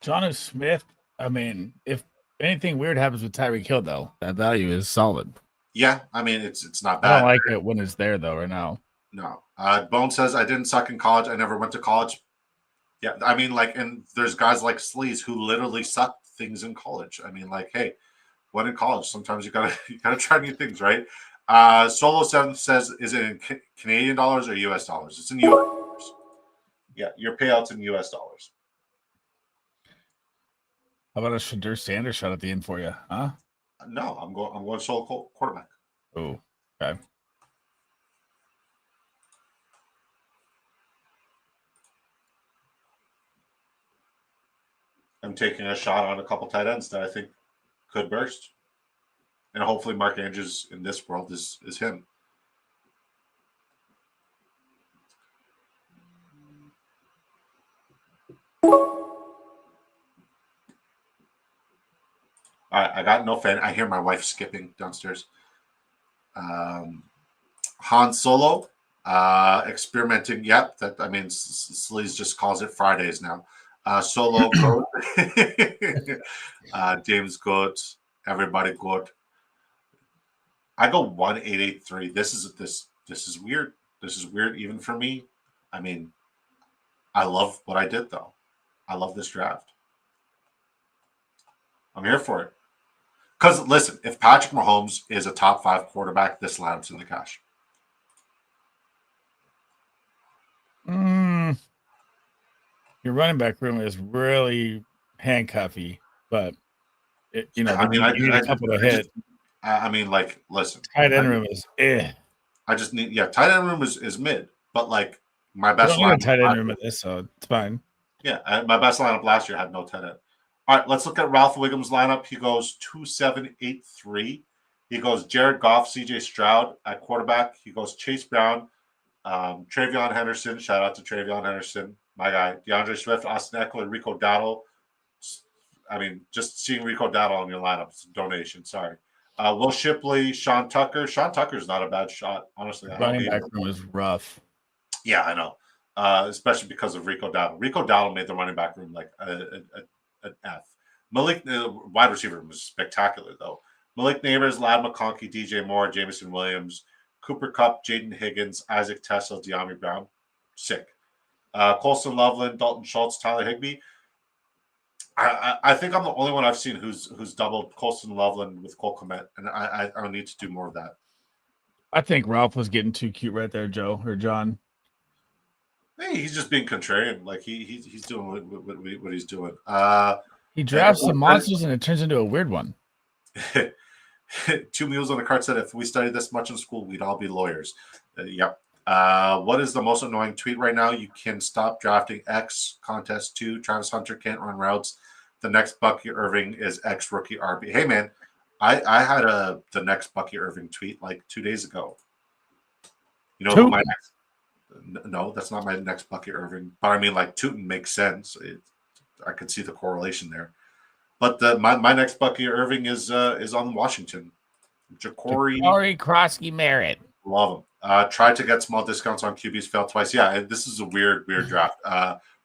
Jonnu Smith, I mean, if anything weird happens with Tyreek Hill, though, that value is solid. Yeah, I mean it's not I bad. don't like it when it's there though. Right now, No. Bone says I didn't suck in college. I never went to college. Yeah, I mean, like, and there's guys like Sleaze who literally sucked things in college. I mean, like, hey, what in college? Sometimes you gotta try new things, right? Solo 7 says, is it in Canadian dollars or US dollars? It's in US dollars. Yeah, your payouts in US dollars. how about a Shadur Sanders shot at the end for you? Huh? No, I'm going solo quarterback. Oh, okay. I'm taking a shot on a couple tight ends that I think could burst. And hopefully Mark Andrews in this world is him. All right, I got no fan. I hear my wife skipping downstairs. Han Solo, experimenting. Yep, that I mean, Sleaze just calls it Fridays now. Solo good. James good. Everybody good. I go 1,883. This is weird. This is weird even for me. I mean, I love what I did though. I love this draft. I'm here for it. Because listen, if Patrick Mahomes is a top 5 quarterback, this lands in the cash. Your running back room is really handcuffy, but you need a couple to hit. I mean, like, listen, Tight end room is I just need tight end room is mid, but like my I best don't need a lineup tight end room in this, so it's fine. Yeah, my best lineup last year had no tight end. All right, let's look at Ralph Wiggum's lineup. He goes 2-7-8-3. He goes Jared Goff, CJ Stroud at quarterback. He goes Chase Brown, Travion Henderson. Shout out to Travion Henderson, my guy. DeAndre Swift, Austin Eckler, Rico Dowdle. I mean, just seeing Rico Dowdle on your lineup is a donation. Sorry. Will Shipley, Sean Tucker. Sean Tucker's not a bad shot, honestly. Running back room is rough. Yeah, I know. Especially because of Rico Dowdle. Rico Dowdle made the running back room like an F. Malik, wide receiver room was spectacular, though. Malik Neighbors, Lad McConkey, DJ Moore, Jameson Williams, Cooper Kupp, Jaden Higgins, Isaac Tesla, De'Ami Brown. Sick. Colson Loveland, Dalton Schultz, Tyler Higbee. I think I'm the only one I've seen who's doubled Colson Loveland with Cole Kmet, and I need to do more of that. I think Ralph was getting too cute right there, Joe or John. Hey, he's just being contrarian. Like he's doing what he's doing. He drafts some monsters and it turns into a weird one. 2 Mules on the cart said, if we studied this much in school, we'd all be lawyers. Yep. What is the most annoying tweet right now? You can stop drafting X contest 2. Travis Hunter can't run routes. The next Bucky Irving is X rookie RB. Hey man, I had the next Bucky Irving tweet like 2 days ago. You know who my next? No, that's not my next Bucky Irving. But I mean, like Tootin makes sense. I could see the correlation there. But my next Bucky Irving is on Washington. Ja'Cory Krosky Merritt. Love him. Tried to get small discounts on QBs, failed twice. Yeah, this is a weird draft.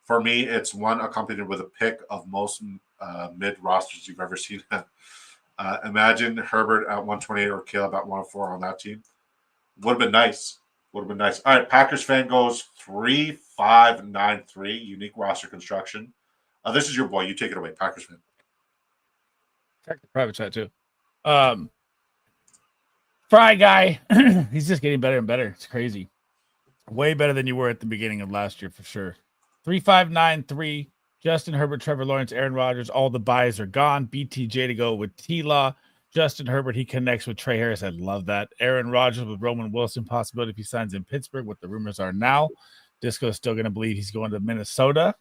For me, it's one accompanied with a pick of most mid rosters you've ever seen. Imagine Herbert at 128 or Caleb at 104 on that team. Would have been nice. Would have been nice. All right, Packers fan goes 3-5-9-3. Unique roster construction. This is your boy. You take it away, Packers fan. Check the private chat too. Fry guy, he's just getting better and better. It's crazy. Way better than you were at the beginning of last year for sure. 3-5-9-3. Justin Herbert, Trevor Lawrence, Aaron Rodgers. All the buys are gone. BTJ to go with T-Law. Justin Herbert, he connects with Trey Harris. I love that. Aaron Rodgers with Roman Wilson, possibility if he signs in Pittsburgh, what the rumors are now. Disco is still going to believe he's going to Minnesota.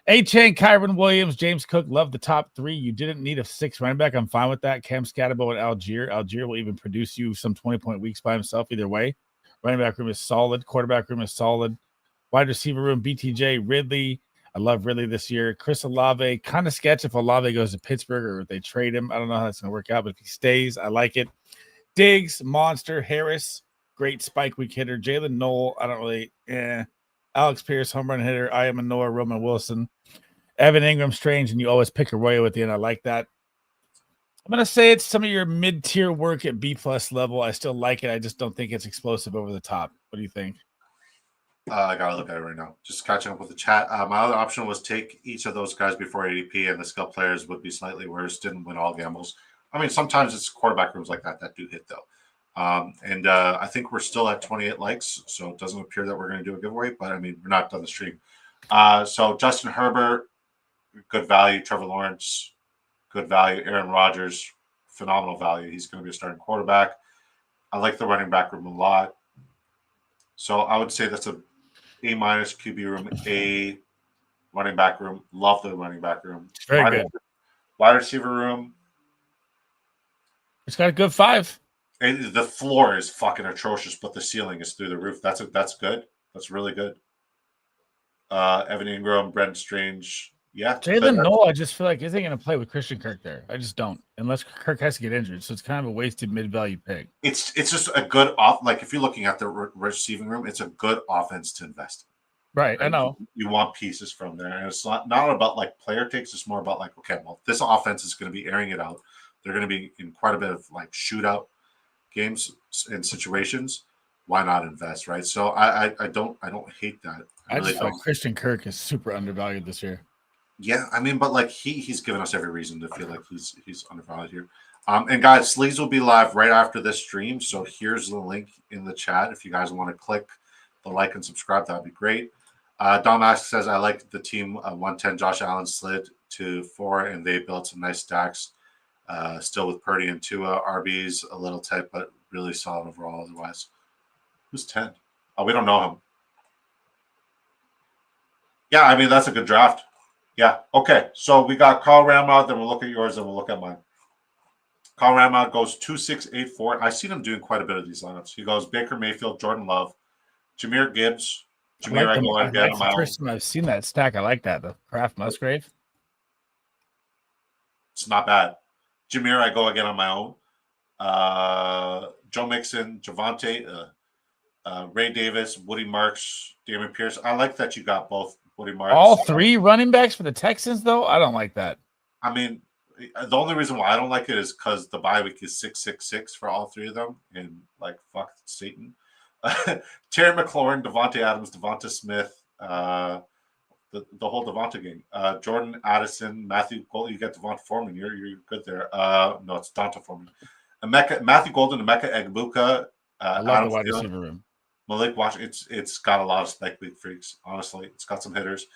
A-Chain, Kyron Williams, James Cook, love the top 3. You didn't need a 6 running back. I'm fine with that. Cam Scatterbo and Algier. Algier will even produce you some 20-point weeks by himself either way. Running back room is solid. Quarterback room is solid. Wide receiver room, BTJ, Ridley. I love Ridley this year. Chris Olave, kind of sketch if Olave goes to Pittsburgh or if they trade him. I don't know how that's going to work out, but if he stays, I like it. Diggs, Monster, Harris, great spike week hitter. Jalen Knoll, I don't really, Alex Pierce, home run hitter. I am a Noah, Roman Wilson. Evan Ingram, Strange, and you always pick a Royo at the end. I like that. I'm gonna say it's some of your mid-tier work at B+ level. I still like it. I just don't think it's explosive over the top. What do you think? I gotta look at it right now. Just catching up with the chat. My other option was take each of those guys before ADP, and the skill players would be slightly worse. Didn't win all gambles. I mean, sometimes it's quarterback rooms like that do hit though. And I think we're still at 28 likes, so it doesn't appear that we're going to do a giveaway. But I mean, we're not done the stream. So Justin Herbert, good value. Trevor Lawrence, good value. Aaron Rodgers, phenomenal value. He's going to be a starting quarterback. I like the running back room a lot. So I would say that's a A- QB room, A running back room. Love the running back room. It's very good. Wide receiver room. It's got a good 5. And the floor is fucking atrocious, but the ceiling is through the roof. That's good. That's really good. Evan Ingram, Brent Strange. Yeah. Jalen Noel, I just feel like isn't going to play with Christian Kirk there. I just don't, unless Kirk has to get injured. So it's kind of a wasted mid-value pick. It's just a good off. Like if you're looking at the receiving room, it's a good offense to invest in. Right. I know. You want pieces from there, and it's not about like player takes. It's more about like, okay, well, this offense is going to be airing it out. They're going to be in quite a bit of like shootout games and situations. Why not invest, right? So I don't hate that. I just feel like Christian Kirk is super undervalued this year. Yeah, I mean, but like he's given us every reason to feel like he's undervalued here. And guys, Sleeves will be live right after this stream. So here's the link in the chat. If you guys want to click the like and subscribe, that'd be great. Dom Ask says, I like the team 110. Josh Allen slid to 4, and they built some nice stacks. Still with Purdy and Tua. RB's a little tight, but really solid overall otherwise. Who's 10? Oh, we don't know him. Yeah, I mean, that's a good draft. Yeah. Okay. So we got Carl Ramrod, then we'll look at yours, and we'll look at mine. Carl Ramrod goes 2-6-8-4. I've seen him doing quite a bit of these lineups. He goes Baker Mayfield, Jordan Love, Jahmyr Gibbs. Jahmyr, I go again on my own. First time I've seen that stack. I like that. The Kraft Musgrave. It's not bad. Jahmyr, I go again on my own. Joe Mixon, Javonte, Ray Davis, Woody Marks, Damian Pierce. I like that you got both Woody Marks. All 3 running backs for the Texans, though? I don't like that. I mean, the only reason why I don't like it is because the bye week is 6-6-6 for all 3 of them. And, like, fuck Satan. Terry McLaurin, Devontae Adams, Devonta Smith, the whole Devonta gang. Jordan Addison, Matthew Golden. You got Devonta Foreman. You're good there. No, it's Donta Foreman. Matthew Golden, Emeka Egbuka. I love the wide receiver room. Malik Washington. It's got a lot of spike week freaks. Honestly, it's got some hitters.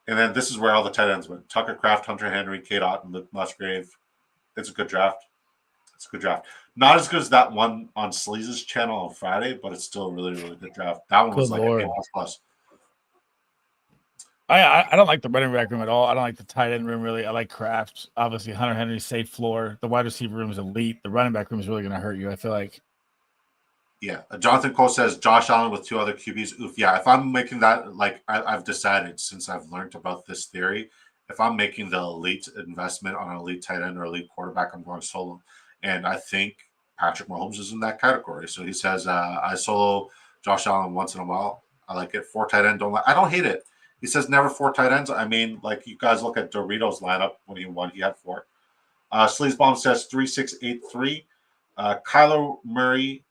And then this is where all the tight ends went. Tucker Kraft, Hunter Henry, Kate Otten, Luke Musgrave. It's a good draft. Not as good as that one on Sleaze's channel on Friday, but it's still a really, really good draft. That one was like an A++. I don't like the running back room at all. I don't like the tight end room really. I like Kraft. Obviously, Hunter Henry, safe floor. The wide receiver room is elite. The running back room is really going to hurt you, I feel like. Yeah. Jonathan Cole says Josh Allen with 2 other QBs. Oof. Yeah. If I'm making that, like I've decided since I've learned about this theory, if I'm making the elite investment on an elite tight end or elite quarterback, I'm going solo. And I think Patrick Mahomes is in that category. So he says, I solo Josh Allen once in a while. I like it. 4 tight end. I don't hate it. He says never 4 tight ends. I mean, like you guys look at Doritos lineup when he won, he had 4. Sleazebomb says 3-6-8-3. Kyler Murray,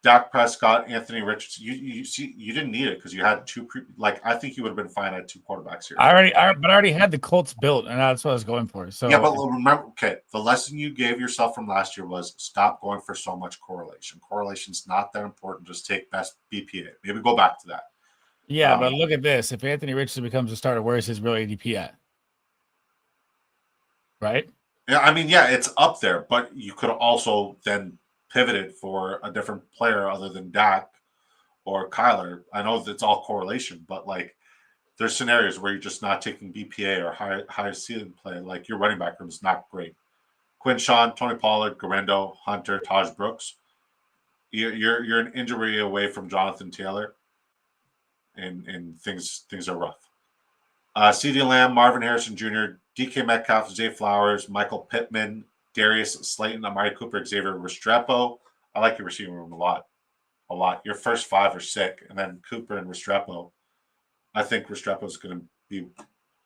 Dak Prescott, Anthony Richardson. You didn't need it because you had 2. I think you would have been fine at 2 quarterbacks here. I already had the Colts built, and that's what I was going for. So yeah, but remember, okay, the lesson you gave yourself from last year was stop going for so much correlation. Correlation's not that important. Just take best BPA. Maybe go back to that. Yeah, but look at this. If Anthony Richardson becomes a starter, where is his real ADP at? Right? Yeah, I mean, yeah, it's up there, but you could also then pivoted for a different player other than Dak or Kyler. I know it's all correlation, but like there's scenarios where you're just not taking BPA or high ceiling play. Like your running back room is not great. Quinn Sean, Tony Pollard, Garendo, Hunter, Taj Brooks. You're an injury away from Jonathan Taylor, and things are rough. CeeDee Lamb, Marvin Harrison Jr., DK Metcalf, Zay Flowers, Michael Pittman, Darius Slayton, Amari Cooper, Xavier Restrepo. I like your receiving room a lot. Your first 5 are sick, and then Cooper and Restrepo. I think Restrepo is going to be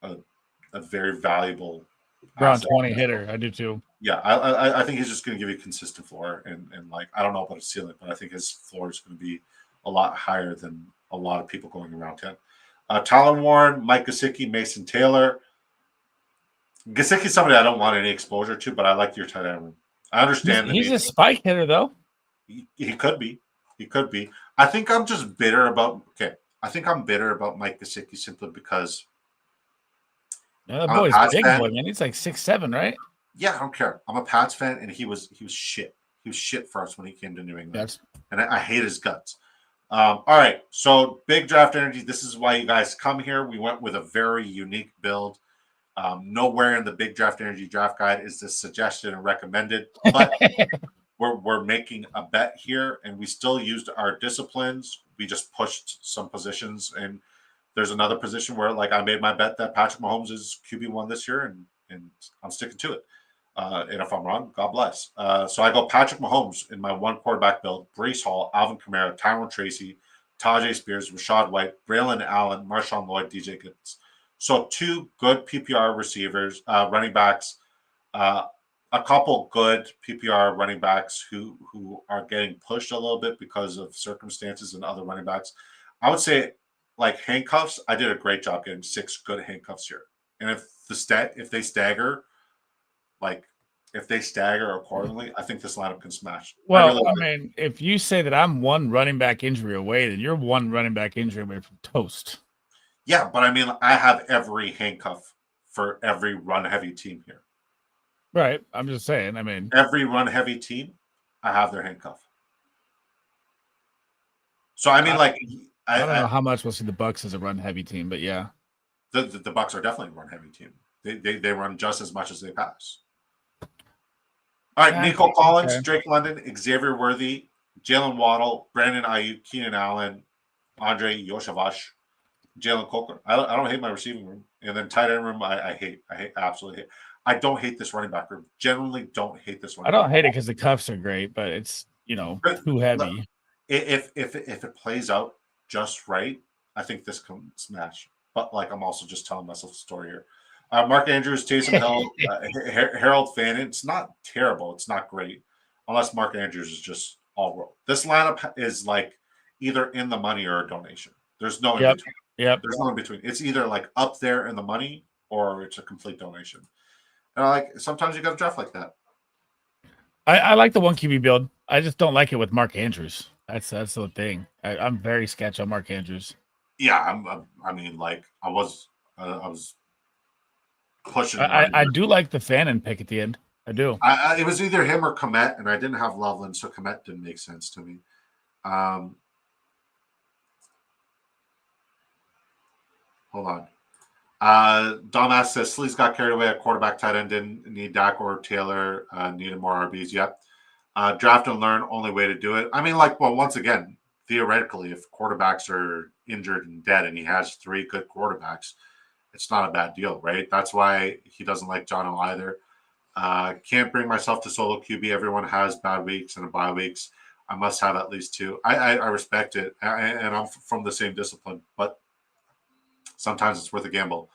a very valuable Around 20 hitter. I do too. Yeah, I think he's just going to give you consistent floor, and like I don't know about his ceiling, but I think his floor is going to be a lot higher than a lot of people going around him. Tyler Warren, Mike Gesicki, Mason Taylor. Gesicki's somebody I don't want any exposure to, but I like your tight end room. I understand He's a spike hitter though. He could be. He could be. I think I'm just bitter about. Okay, I think I'm bitter about Mike Gesicki simply because. Yeah, that boy's big boy, man. He's like 6'7", right? Yeah, I don't care. I'm a Pats fan, and he was shit. He was shit for us when he came to New England, yes. And I hate his guts. All right, so big draft energy. This is why you guys come here. We went with a very unique build. Nowhere in the big draft energy draft guide is this suggested and recommended, but we're making a bet here, and we still used our disciplines. We just pushed some positions, and there's another position where, like, I made my bet that Patrick Mahomes is QB1 this year, and I'm sticking to it. And if I'm wrong, God bless. So I go Patrick Mahomes in my one quarterback build: Breece Hall, Alvin Kamara, Tyrone Tracy, Tajay Spears, Rashad White, Braylon Allen, Marshawn Lloyd, DJ Gibbs. So 2 good PPR receivers, running backs, a couple good PPR running backs who are getting pushed a little bit because of circumstances and other running backs. I would say, like, handcuffs, I did a great job getting 6 good handcuffs here. And if they stagger, like if they stagger accordingly, I think this lineup can smash. Well, I mean, if you say that I'm one running back injury away, then you're one running back injury away from toast. Yeah, but I mean, I have every handcuff for every run-heavy team here. Right. I'm just saying. I mean, every run-heavy team, I have their handcuff. So I mean, like, I don't know how much we'll see the Bucks as a run-heavy team, but yeah, the Bucks are definitely a run-heavy team. They run just as much as they pass. All right, Nico Collins, Drake London, Xavier Worthy, Jalen Waddle, Brandon Ayuk, Keenan Allen, Andre Yoshavash, Jalen Coker. I don't hate my receiving room. And then tight end room, I absolutely hate. I don't hate this running back room. Generally don't hate this one. I don't hate it because the cuffs are great, but it's, too heavy. If it plays out just right, I think this can smash. But, like, I'm also just telling myself a story here. Mark Andrews, Taysom Hill, Harold Fannin. It's not terrible. It's not great. Unless Mark Andrews is just all roll. This lineup is, like, either in the money or a donation. There's no in between. Yep. There's no in between. It's either, like, up there in the money or it's a complete donation. And, like, sometimes you got to draft like that. I like the 1 QB build. I just don't like it with Mark Andrews. That's the thing. I'm very sketch on Mark Andrews. Yeah, I mean, like, I was pushing. I do like the Fannin pick at the end. I do. It was either him or Komet, and I didn't have Loveland, so Komet didn't make sense to me. Hold on. Dumbass says Sleaze got carried away at quarterback, tight end, didn't need Dak or Taylor, needed more RBs. Yep. Draft and learn, only way to do it. I mean, like, well, once again, theoretically, if quarterbacks are injured and dead and he has 3 good quarterbacks, it's not a bad deal, right? That's why he doesn't like Jono either. Can't bring myself to solo QB. Everyone has bad weeks and bye weeks. I must have at least 2. I respect it, and I'm from the same discipline, but sometimes it's worth a gamble.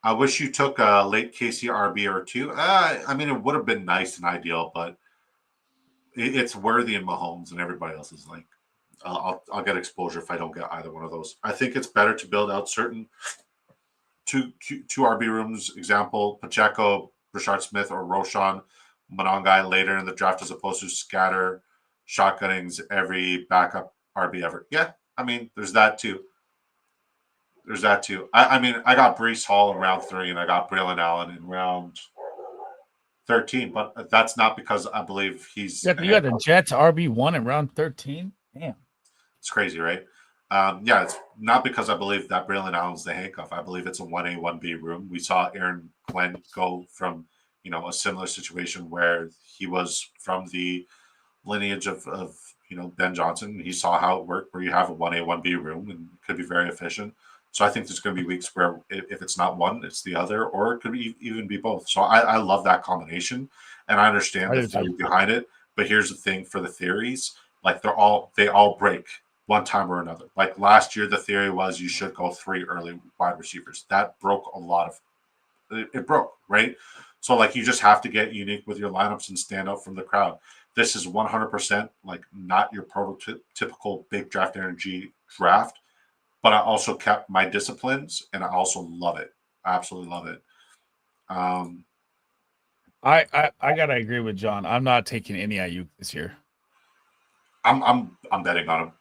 I wish you took a late KCRB or 2. I mean, it would have been nice and ideal, but it's Worthy and Mahomes, and everybody else is like, I'll get exposure if I don't get either one of those. I think it's better to build out certain two RB rooms. Example: Pacheco, Rashard Smith, or Roshan Monongai later in the draft, as opposed to scatter shotgunnings every backup RB ever. Yeah, I mean, there's that too. I mean, I got Breece Hall in round 3, and I got Braylon Allen in round 13, but that's not because I believe he's. Yeah, you got the Jets RB1 in round 13. Damn, it's crazy, right? Yeah, it's not because I believe that Braylon Allen's the handcuff. I believe it's a 1A, 1B room. We saw Aaron Glenn go from, a similar situation where he was from the lineage of Ben Johnson. He saw how it worked, where you have a 1A, 1B room, and it could be very efficient. So I think there's going to be weeks where if it's not one, it's the other, or it could even be both. So I love that combination, and I understand the theory behind it. But here's the thing for the theories: like they all break one time or another. Like last year, the theory was you should go 3 early wide receivers. That broke a lot of it broke, right? So like you just have to get unique with your lineups and stand out from the crowd. This is 100% like not your prototypical big draft energy draft, but I also kept my disciplines and I also love it. I absolutely love it. I gotta agree with John. I'm not taking any Ayuk this year. I'm betting on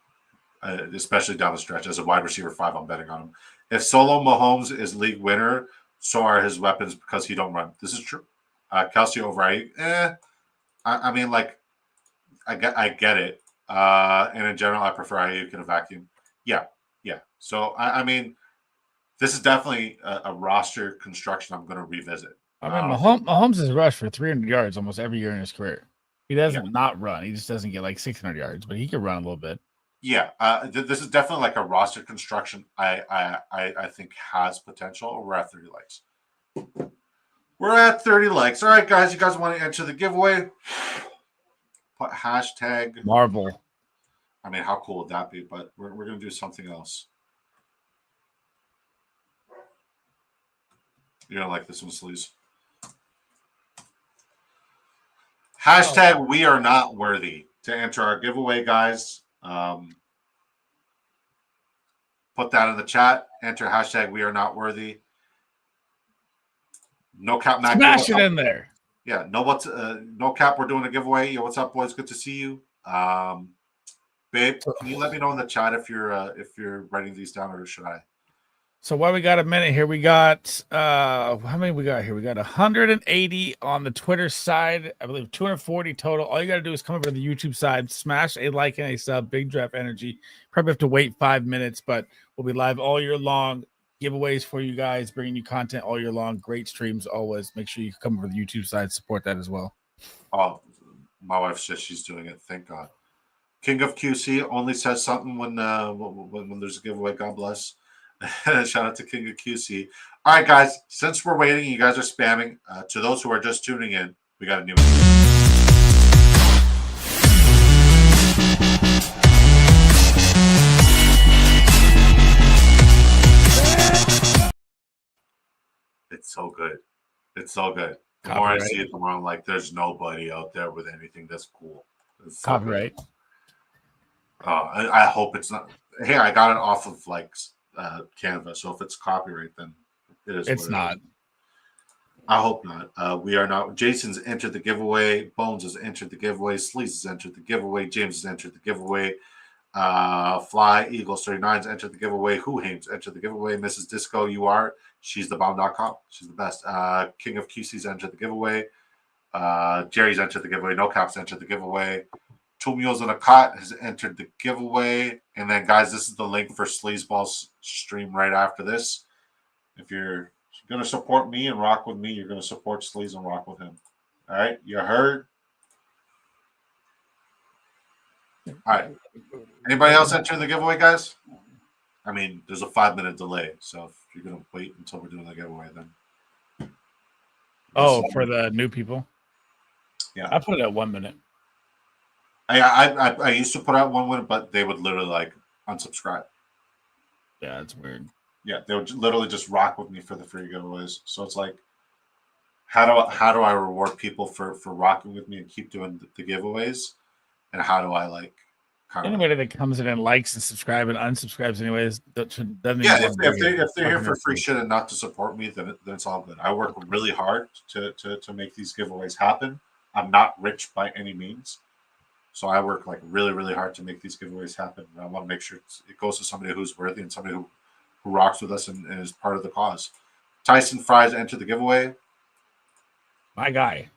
him, especially down the stretch as a wide receiver 5. I'm betting on him. If Solo Mahomes is league winner, so are his weapons because he don't run. This is true. Kelsey over Ayuk, I mean, like, I get it. And in general, I prefer Ayuk in a vacuum. Yeah. So I mean, this is definitely a roster construction I'm going to revisit. I mean, Mahomes has rushed for 300 yards almost every year in his career. He doesn't not run. He just doesn't get like 600 yards, but he can run a little bit. Yeah, this is definitely like a roster construction. I think has potential. We're at 30 likes. We're at 30 likes. All right, guys, you guys want to enter the giveaway? Put hashtag Marvel. I mean, how cool would that be? But we're going to do something else. You're going to like this one, Sleaze. Hashtag we are not worthy to enter our giveaway, guys. Put that in the chat. Enter hashtag we are not worthy. No cap, Mac. Smash it in there. Yeah, no cap. We're doing a giveaway. Yo, what's up, boys? Good to see you. Babe, can you let me know in the chat if you're writing these down, or should I? So while we got a minute here, we got how many we got here? We got 180 on the Twitter side. I believe 240 total. All you got to do is come over to the YouTube side, smash a like and a sub. Big Draft Energy. Probably have to wait 5 minutes, but we'll be live all year long. Giveaways for you guys, bringing you content all year long. Great streams always. Make sure you come over to the YouTube side, support that as well. Oh, my wife says she's doing it. Thank God. King of QC only says something when there's a giveaway. God bless. Shout out to King of QC. All right, guys. Since we're waiting, you guys are spamming. To those who are just tuning in, we got a new one. It's so good. It's so good. The more I see it, the more I'm like, there's nobody out there with anything that's cool. It's so copyright. I hope it's not. Hey, I got it off of like Canva, so if it's copyright, then it is. It's not. I hope not. We are not. Jason's entered the giveaway. Bones has entered the giveaway. Sleaze has entered the giveaway. James has entered the giveaway. Fly Eagles 39's entered the giveaway. Who Hames entered the giveaway. Mrs. Disco, you are. She's the bomb.com. She's the best. King of QC's entered the giveaway. Jerry's entered the giveaway. No Caps entered the giveaway. Two Mules and a Cot has entered the giveaway. And then, guys, this is the link for Sleazeball's stream right after this. If you're going to support me and rock with me, you're going to support Sleaze and rock with him. All right? You heard? All right. Anybody else entering the giveaway, guys? I mean, there's a 5-minute delay. So if you're going to wait until we're doing the giveaway, then. Oh, for the new people? Yeah. I put it at 1 minute. I used to put out 1 minute, but they would literally like unsubscribe. Yeah, it's weird. Yeah, they would literally just rock with me for the free giveaways. So it's like, how do I reward people for rocking with me and keep doing the giveaways? And how do I like anybody that comes in and likes and subscribe and unsubscribes anyways doesn't if they're here for free shit and not to support me, then it's all good. I work really hard to make these giveaways happen. I'm not rich by any means. So I work like really, really hard to make these giveaways happen. And I want to make sure it goes to somebody who's worthy and somebody who rocks with us and is part of the cause. Tyson Fries entered the giveaway. My guy.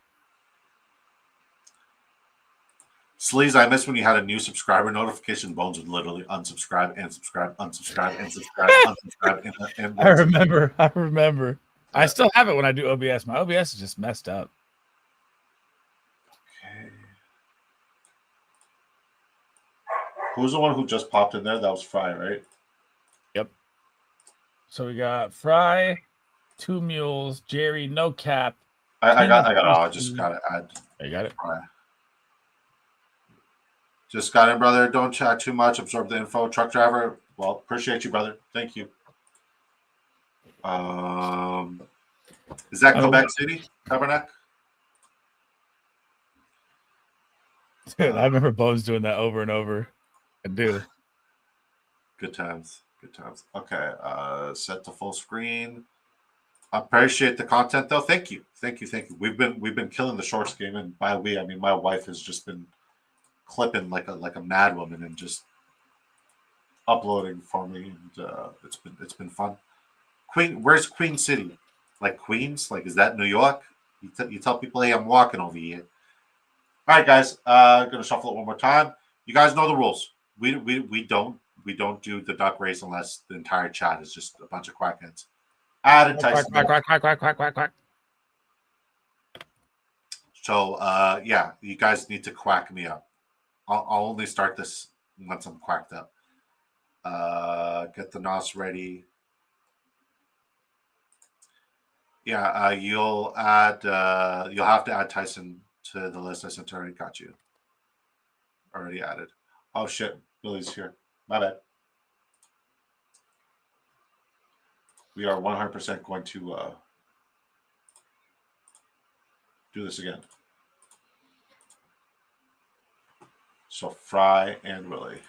Sleaze, I missed when you had a new subscriber notification. Bones would literally unsubscribe and subscribe, unsubscribe and subscribe, unsubscribe. And I remember. I still have it when I do OBS. My OBS is just messed up. Okay. Who's the one who just popped in there? That was Fry, right? Yep. So we got Fry, Two Mules, Jerry, No Cap. I just got to add. You got it? Fry. Just got in, brother. Don't chat too much. Absorb the info. Truck driver. Well, appreciate you, brother. Thank you. Is that Quebec City, Tabernacle? Dude, I remember Bones doing that over and over. I do. Good times. Good times. Okay. Set to full screen. I appreciate the content though. Thank you. Thank you. Thank you. We've been killing the shorts game, and by we I mean my wife has just been clipping like a mad woman and just uploading for me, and it's been fun. Where's Queen City? Like Queens? Like is that New York? You tell people, hey, I'm walking over here. All right, guys. Gonna shuffle it one more time. You guys know the rules. We don't do the duck race unless the entire chat is just a bunch of quackheads. Added Tyson. Quack. So yeah, you guys need to quack me up. I'll only start this once I'm quacked up. Get the NOS ready. Yeah, you'll have to add Tyson to the list. I sent already. Got you. Already added. Oh shit, Billy's here. My bad. We are 100% going to do this again. So Fry and Willie.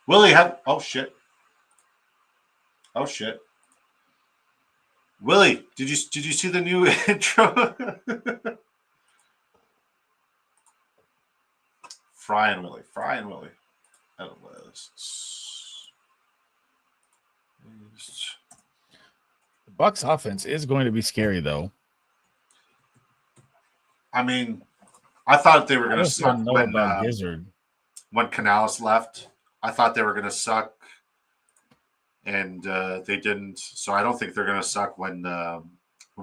Willie have oh shit. Oh shit. Willie, did you see the new intro? Fry and Willie. The Bucks offense is going to be scary though. I mean, I thought they were going to suck when Canales left. I thought they were going to suck, and they didn't. So I don't think they're going to suck when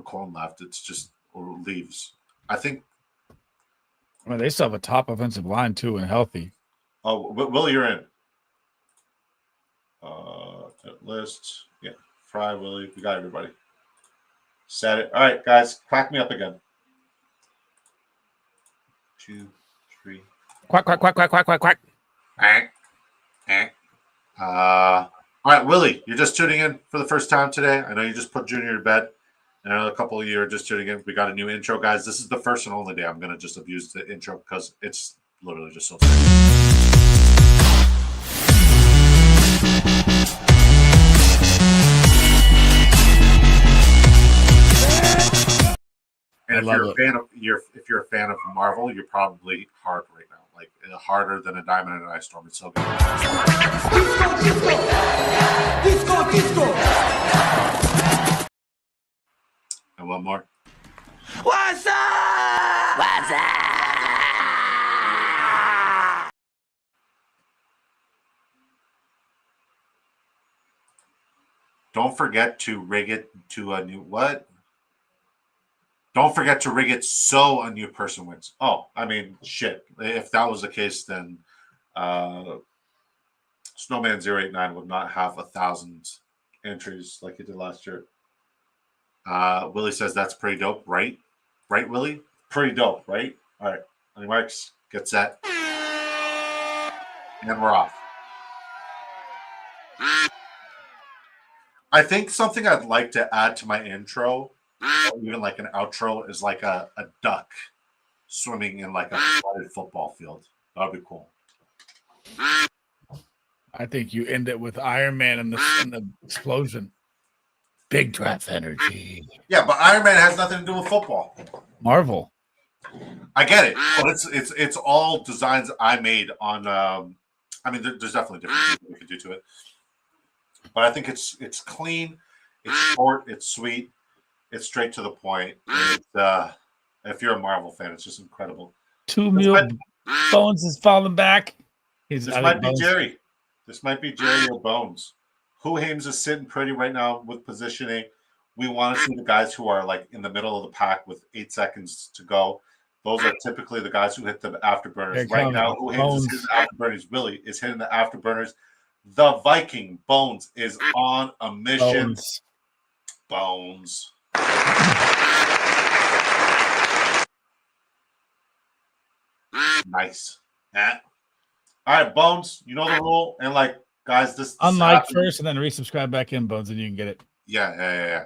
Colin left. It's just or leaves. I think. I mean, they still have a top offensive line too, and healthy. Oh, Will, you're in. List, yeah. Fry, Willie, we got everybody. Set it. All right, guys, quack me up again. 2, 3. Quack. All right, Willie, you're just tuning in for the first time today. I know you just put Junior to bed. And a couple of you are just tuning in. We got a new intro, guys. This is the first and only day I'm going to just abuse the intro because it's literally just so And if you're a fan of Marvel, you're probably hard right now, like harder than a diamond in an ice storm. It's so good. Disco. And one more. What's up? Don't forget to rig it to a new what? Don't forget to rig it so a new person wins. Oh, I mean, shit. If that was the case, then Snowman089 would not have 1,000 entries like he did last year. Willie says that's pretty dope, right? Right, Willie? Pretty dope, right? All right. On your marks, get set. And we're off. I think something I'd like to add to my intro, or even like an outro, is like a duck swimming in like a flooded football field. That would be cool. I think you end it with Iron Man and the explosion. Big draft energy. Yeah, but Iron Man has nothing to do with football. Marvel. I get it, but it's all designs I made on. I mean, there's definitely different things we could do to it, but I think it's clean, it's short, it's sweet, it's straight to the point. If you're a Marvel fan, it's just incredible. 2 million Bones is falling back. This might be Jerry. This might be Jerry or Bones. Who Hames is sitting pretty right now with positioning. We want to see the guys who are like in the middle of the pack with 8 seconds to go. Those are typically the guys who hit the afterburners. Right now, who Hames is hitting the afterburners. Willie is hitting the afterburners. The Viking Bones is on a mission. Bones. Nice. All right, Bones. You know the rule, and like. Guys, this unlike first and then resubscribe back in, Bones, and you can get it. Yeah.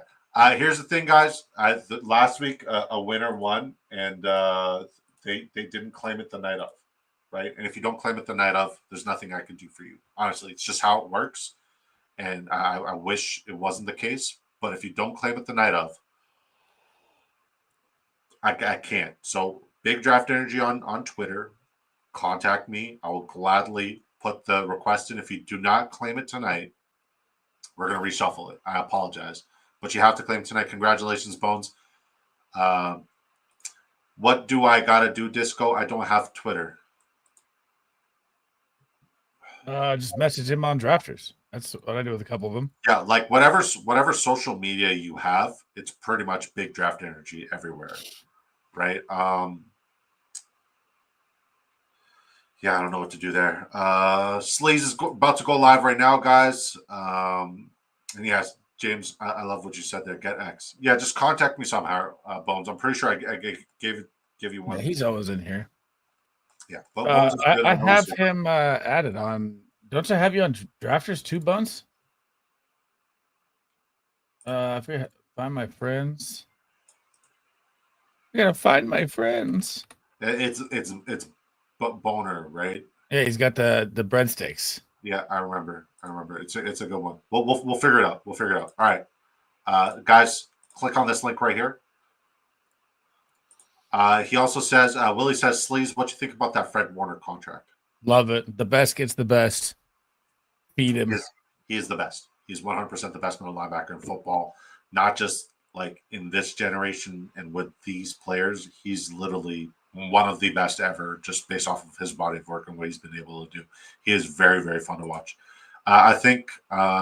Here's the thing, guys. Last week, a winner won, and they didn't claim it the night of, right? And if you don't claim it the night of, there's nothing I can do for you. Honestly, it's just how it works. And I wish it wasn't the case. But if you don't claim it the night of, I can't. So Big Draft Energy on Twitter. Contact me. I will gladly put the request in. If you do not claim it tonight, we're going to reshuffle it. I apologize. But you have to claim tonight. Congratulations, Bones. What do I got to do, Disco? I don't have Twitter. Just message him on Drafters. That's what I do with a couple of them. Yeah, like whatever social media you have, it's pretty much Big Draft Energy everywhere, right? Yeah, I don't know what to do there. Sleaze is about to go live right now, guys. And yes, James, I love what you said there. Get X. Yeah, just contact me somehow, Bones. I'm pretty sure I give you one. Yeah, he's always in here. Yeah, but I have him added on. Don't I have you on Drafters too, Bones? I forget. Find my friends. I gotta find my friends. It's Boner, right? Yeah, he's got the breadsticks. Yeah, I remember. It's a good one. We'll figure it out. We'll figure it out. All right, guys, click on this link right here. He also says, Willie says, Sleaze, what you think about that Fred Warner contract? Love it. The best gets the best. Beat him. He is the best. He's 100% the best middle linebacker in football, not just like in this generation and with these players. He's literally one of the best ever, just based off of his body of work and what he's been able to do. He is very, very fun to watch. I think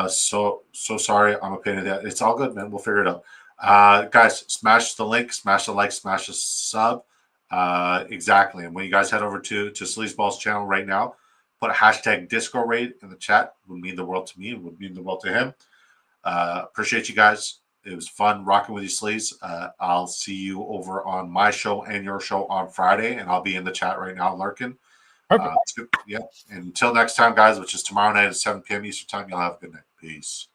so sorry. I'm a pain in the. It's all good, man. We'll figure it out. Guys, smash the link, smash the like, smash the sub. Exactly. And when you guys head over to Sleazeball's channel right now, put a hashtag Disco Raid in the chat. It would mean the world to me. It would mean the world to him. Appreciate you guys. It was fun rocking with you, Sleaze. I'll see you over on my show and your show on Friday, and I'll be in the chat right now, lurking. Yeah. And until next time, guys, which is tomorrow night at 7 p.m. Eastern time, y'all have a good night. Peace.